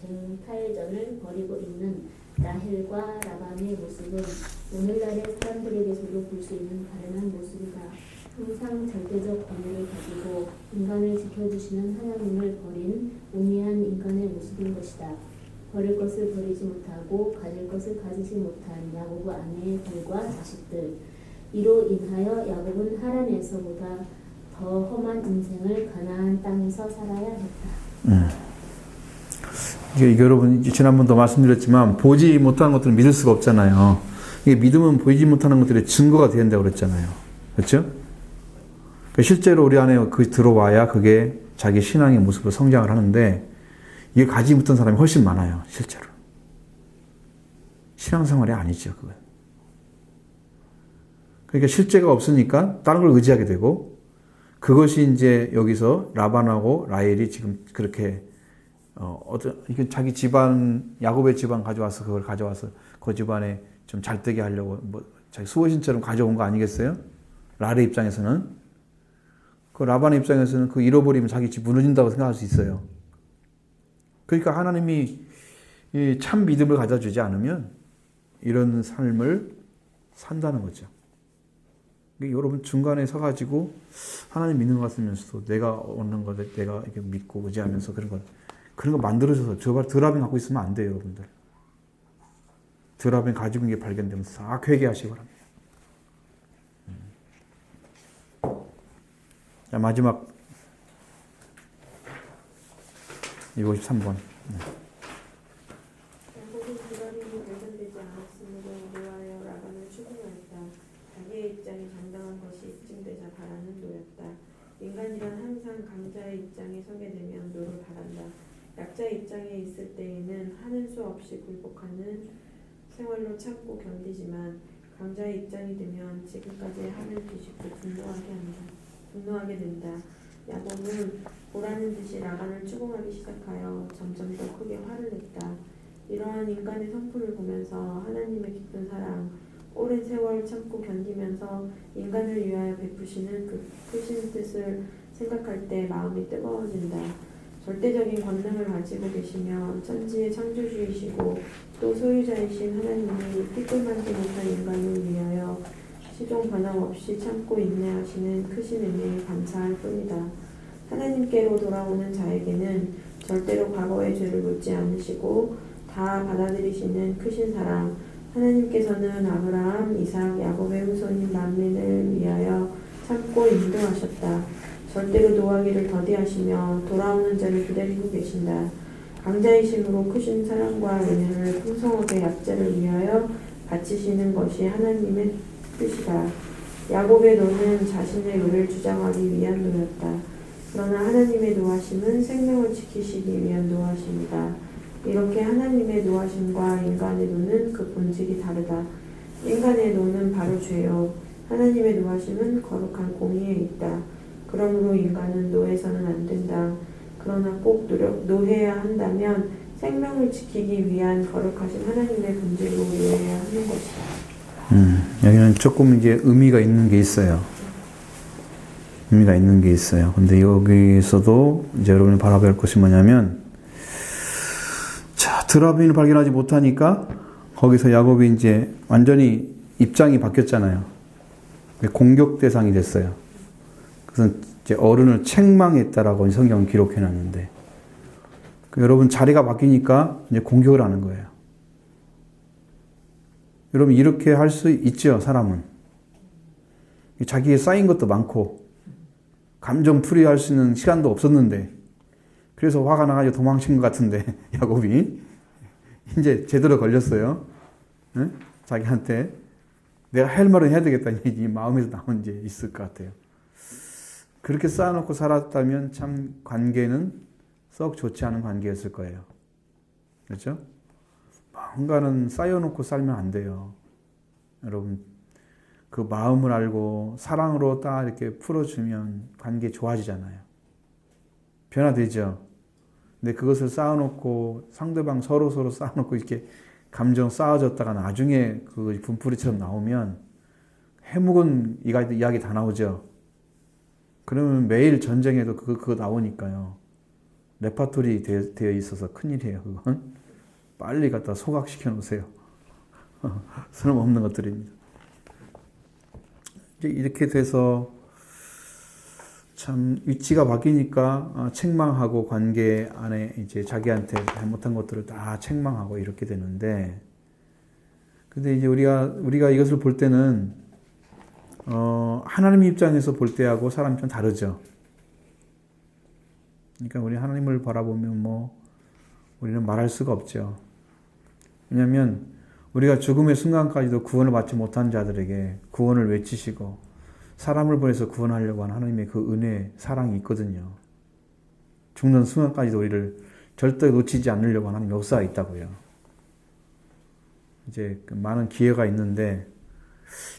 쟁탈전을 벌이고 있는 라헬과 라반의 모습은 오늘날의 사람들에게서도 볼 수 있는 가련한 모습이다. 항상 절대적 권위를 가지고 인간을 지켜주시는 하나님을 버린 우매한 인간의 모습인 것이다. 버릴 것을 버리지 못하고 가질 것을 가지지 못한 야곱 아내의 들과 자식들. 이로 인하여 야곱은 하란에서보다 더 험한 인생을 가나안 땅에서 살아야 했다. 이게 여러분 지난번도 말씀드렸지만 보지 못하는 것들은 믿을 수가 없잖아요. 이게 믿음은 보이지 못하는 것들의 증거가 된다고 그랬잖아요. 그렇죠? 그러니까 실제로 우리 안에 그 들어와야 그게 자기 신앙의 모습으로 성장을 하는데 이게 가지 못한 사람이 훨씬 많아요. 실제로. 신앙생활이 아니죠. 그건. 그러니까 실제가 없으니까 다른 걸 의지하게 되고 그것이 이제 여기서 라반하고 라헬이 지금 그렇게 이게 자기 집안 야곱의 집안 가져와서 그걸 가져와서 그 집안에 좀 잘되게 하려고 뭐 자기 수호신처럼 가져온 거 아니겠어요? 라헬의 입장에서는 그 라반의 입장에서는 그 잃어버리면 자기 집 무너진다고 생각할 수 있어요. 그러니까 하나님이 이 참 믿음을 가져주지 않으면 이런 삶을 산다는 거죠. 여러분 중간에 서가지고 하나님 믿는 것 같으면서도 내가 얻는 거 내가 이렇게 믿고 의지하면서 그런 거 만들어져서 드라빔 갖고 있으면 안 돼요, 여러분들. 드라빔 가지고 있는 게 발견되면 싹 회개하시기 바랍니다. 자, 마지막 253번. 야곱은 드라빔이 발견되지 않았으므로 노하여 라반을 추궁하였다. 자기의 입장이 정당한 것이 입증되자 바라는 노였다. 인간이란 항상 강자의 입장에 서게 되면 노를 바란다. 약자의 입장에 있을 때에는 하는 수 없이 굴복하는 생활로 참고 견디지만 강자의 입장이 되면 지금까지 하늘 뒤집고 분노하게 된다. 야곱은 보라는 듯이 라반을 추궁하기 시작하여 점점 더 크게 화를 냈다. 이러한 인간의 성품을 보면서 하나님의 깊은 사랑, 오랜 세월 참고 견디면서 인간을 위하여 베푸시는 그 크신 뜻을 생각할 때 마음이 뜨거워진다. 절대적인 권능을 가지고 계시며 천지의 창조주이시고 또 소유자이신 하나님이 띠끌만지 못한 인간을 위하여 시종 변함없이 참고 인내하시는 크신 은혜에 감사할 뿐이다. 하나님께로 돌아오는 자에게는 절대로 과거의 죄를 묻지 않으시고 다 받아들이시는 크신 사랑, 하나님께서는 아브라함, 이삭, 야곱의 후손인 만민을 위하여 참고 인도하셨다. 절대로 노하기를 더디하시며 돌아오는 자를 기다리고 계신다. 강자이심으로 크신 사랑과 은혜를 풍성하게 약자를 위하여 바치시는 것이 하나님의 뜻이다. 야곱의 노는 자신의 의를 주장하기 위한 노였다. 그러나 하나님의 노하심은 생명을 지키시기 위한 노하심이다. 이렇게 하나님의 노하심과 인간의 노는 그 본질이 다르다. 인간의 노는 바로 죄요. 하나님의 노하심은 거룩한 공의에 있다. 그러므로 인간은 노해서는 안 된다. 그러나 꼭 노해야 한다면 생명을 지키기 위한 거룩하신 하나님의 본질로 노해야 하는 것이다. 여기는 조금 이제 의미가 있는 게 있어요. 의미가 있는 게 있어요. 근데 여기서도 이제 여러분이 바라볼 것이 뭐냐면, 자, 드라빔을 발견하지 못하니까 거기서 야곱이 이제 완전히 입장이 바뀌었잖아요. 공격 대상이 됐어요. 그래서 이제 어른을 책망했다라고 성경은 기록해 놨는데, 여러분 자리가 바뀌니까 이제 공격을 하는 거예요. 여러분 이렇게 할 수 있죠, 사람은. 자기에 쌓인 것도 많고, 감정 풀이할 수 있는 시간도 없었는데, 그래서 화가 나가지고 도망친 것 같은데, 야곱이 이제 제대로 걸렸어요. 응? 자기한테 내가 할 말은 해야 되겠다는 얘기 마음에서 나온 게 있을 것 같아요. 그렇게 쌓아놓고 살았다면 참 관계는 썩 좋지 않은 관계였을 거예요. 그렇죠? 뭔가는 쌓여놓고 살면 안 돼요. 여러분, 그 마음을 알고 사랑으로 딱 이렇게 풀어주면 관계 좋아지잖아요. 변화되죠? 근데 그것을 쌓아놓고 상대방 서로 쌓아놓고 이렇게 감정 쌓아졌다가 나중에 그 분풀이처럼 나오면 해묵은 이야기 다 나오죠. 그러면 매일 전쟁에도 그거 나오니까요. 레파토리 되어 있어서 큰일이에요, 그건. 빨리 갖다 소각시켜 놓으세요. 쓸모없는 것들입니다. 이제 이렇게 돼서 참 위치가 바뀌니까 책망하고 관계 안에 이제 자기한테 잘못한 것들을 다 책망하고 이렇게 되는데, 근데 이제 우리가 이것을 볼 때는 하나님 입장에서 볼 때하고 사람이 좀 다르죠. 그러니까 우리 하나님을 바라보면 우리는 말할 수가 없죠. 왜냐하면 우리가 죽음의 순간까지도 구원을 받지 못한 자들에게 구원을 외치시고 사람을 보내서 구원하려고 하는 하나님의 그 은혜, 사랑이 있거든요. 죽는 순간까지도 우리를 절대 놓치지 않으려고 하는 하나님의 역사가 있다고요. 이제 많은 기회가 있는데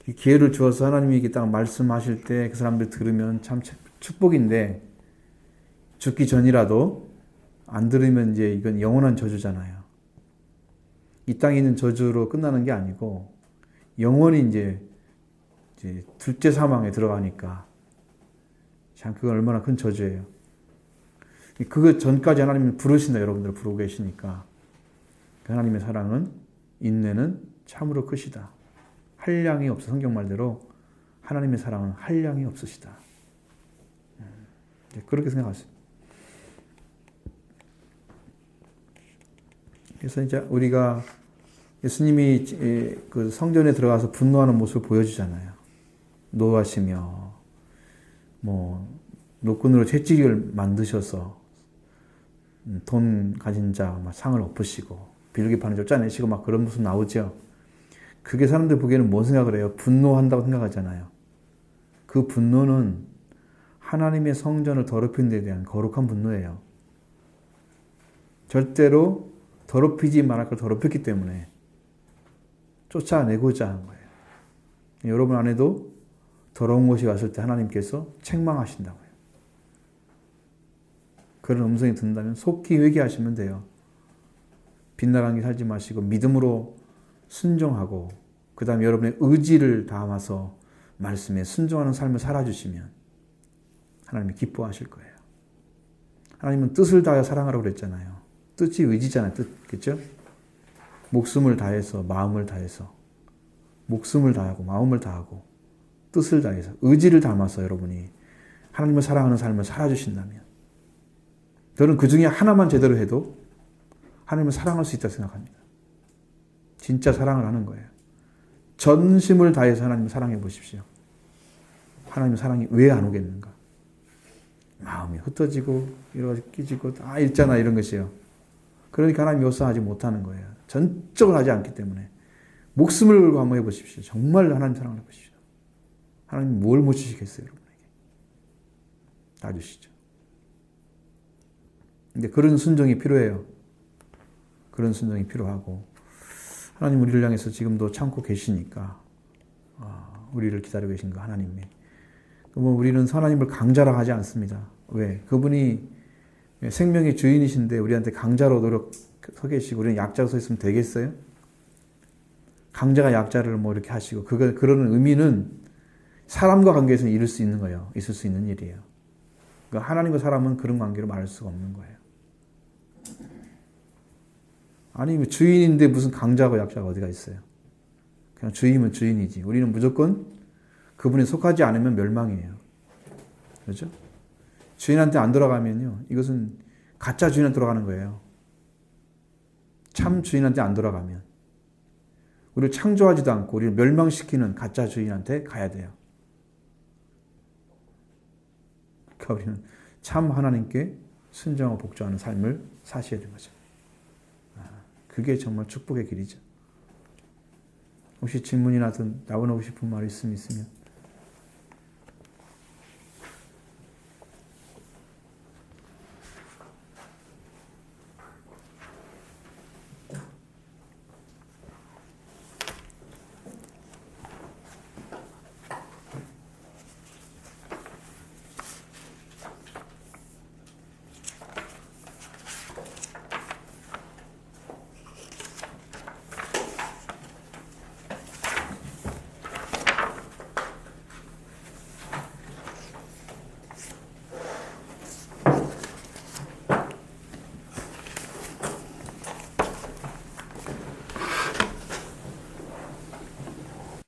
이 기회를 주어서 하나님이 딱 말씀하실 때 그 사람들 들으면 참 축복인데, 죽기 전이라도 안 들으면 이제 이건 영원한 저주잖아요. 이 땅에 있는 저주로 끝나는 게 아니고 영원히 이제 둘째 사망에 들어가니까 참 그건 얼마나 큰 저주예요. 그 전까지 하나님은 부르신다, 여러분들 부르고 계시니까. 하나님의 사랑은, 인내는 참으로 크시다. 한량이 없어. 성경 말대로 하나님의 사랑은 한량이 없으시다. 그렇게 생각하세요. 그래서 이제 우리가 예수님이 그 성전에 들어가서 분노하는 모습을 보여주잖아요. 노하시며 노끈으로 채찍을 만드셔서 돈 가진 자 상을 엎으시고 비둘기 파는 쫓아내시고 막 그런 모습 나오죠. 그게 사람들 보기에는 뭔 생각을 해요? 분노한다고 생각하잖아요. 그 분노는 하나님의 성전을 더럽히는 데 대한 거룩한 분노예요. 절대로 더럽히지 말할 걸 더럽혔기 때문에 쫓아내고자 하는 거예요. 여러분 안에도 더러운 것이 왔을 때 하나님께서 책망하신다고요. 그런 음성이 든다면 속히 회개하시면 돼요. 빗나간 살지 마시고 믿음으로 순종하고 그 다음에 여러분의 의지를 담아서 말씀에 순종하는 삶을 살아주시면 하나님이 기뻐하실 거예요. 하나님은 뜻을 다하여 사랑하라고 그랬잖아요. 뜻이 의지잖아요. 뜻, 그렇죠? 목숨을 다해서, 마음을 다해서, 목숨을 다하고 마음을 다하고 뜻을 다해서 의지를 담아서 여러분이 하나님을 사랑하는 삶을 살아주신다면, 저는 그 중에 하나만 제대로 해도 하나님을 사랑할 수 있다고 생각합니다. 진짜 사랑을 하는 거예요. 전심을 다해서 하나님을 사랑해 보십시오. 하나님의 사랑이 왜 안 오겠는가? 마음이 흩어지고 이러가지고 끼지고 다 있잖아, 이런 것이요. 그러니까 하나님이 역사하지 못하는 거예요. 전적으로 하지 않기 때문에 목숨을 걸고 한번 해보십시오. 정말 하나님 사랑을 해보십시오. 하나님 뭘 못 주시겠어요, 여러분에게? 다 주시죠. 근데 그런 순종이 필요해요. 그런 순종이 필요하고 하나님 우리를 향해서 지금도 참고 계시니까 우리를 기다리고 계신 거 하나님이. 그러면 우리는 하나님을 강자라 하지 않습니다. 왜? 그분이 생명의 주인이신데 우리한테 강자로 서 계시고 우리는 약자로 서 있으면 되겠어요? 강자가 약자를 뭐 이렇게 하시고 그런 의미는 사람과 관계에서는 이룰 수 있는 거예요. 있을 수 있는 일이에요. 그러니까 하나님과 사람은 그런 관계로 말할 수가 없는 거예요. 아니 주인인데 무슨 강자고 약자가 어디가 있어요? 그냥 주인은 주인이지. 우리는 무조건 그분에 속하지 않으면 멸망이에요. 그렇죠? 주인한테 안 돌아가면요. 이것은 가짜 주인한테 돌아가는 거예요. 참 주인한테 안 돌아가면. 우리를 창조하지도 않고 우리를 멸망시키는 가짜 주인한테 가야 돼요. 그러니까 우리는 참 하나님께 순종하고 복종하는 삶을 사셔야 되는 거죠. 그게 정말 축복의 길이죠. 혹시 질문이나 나눠보고 싶은 말 있으면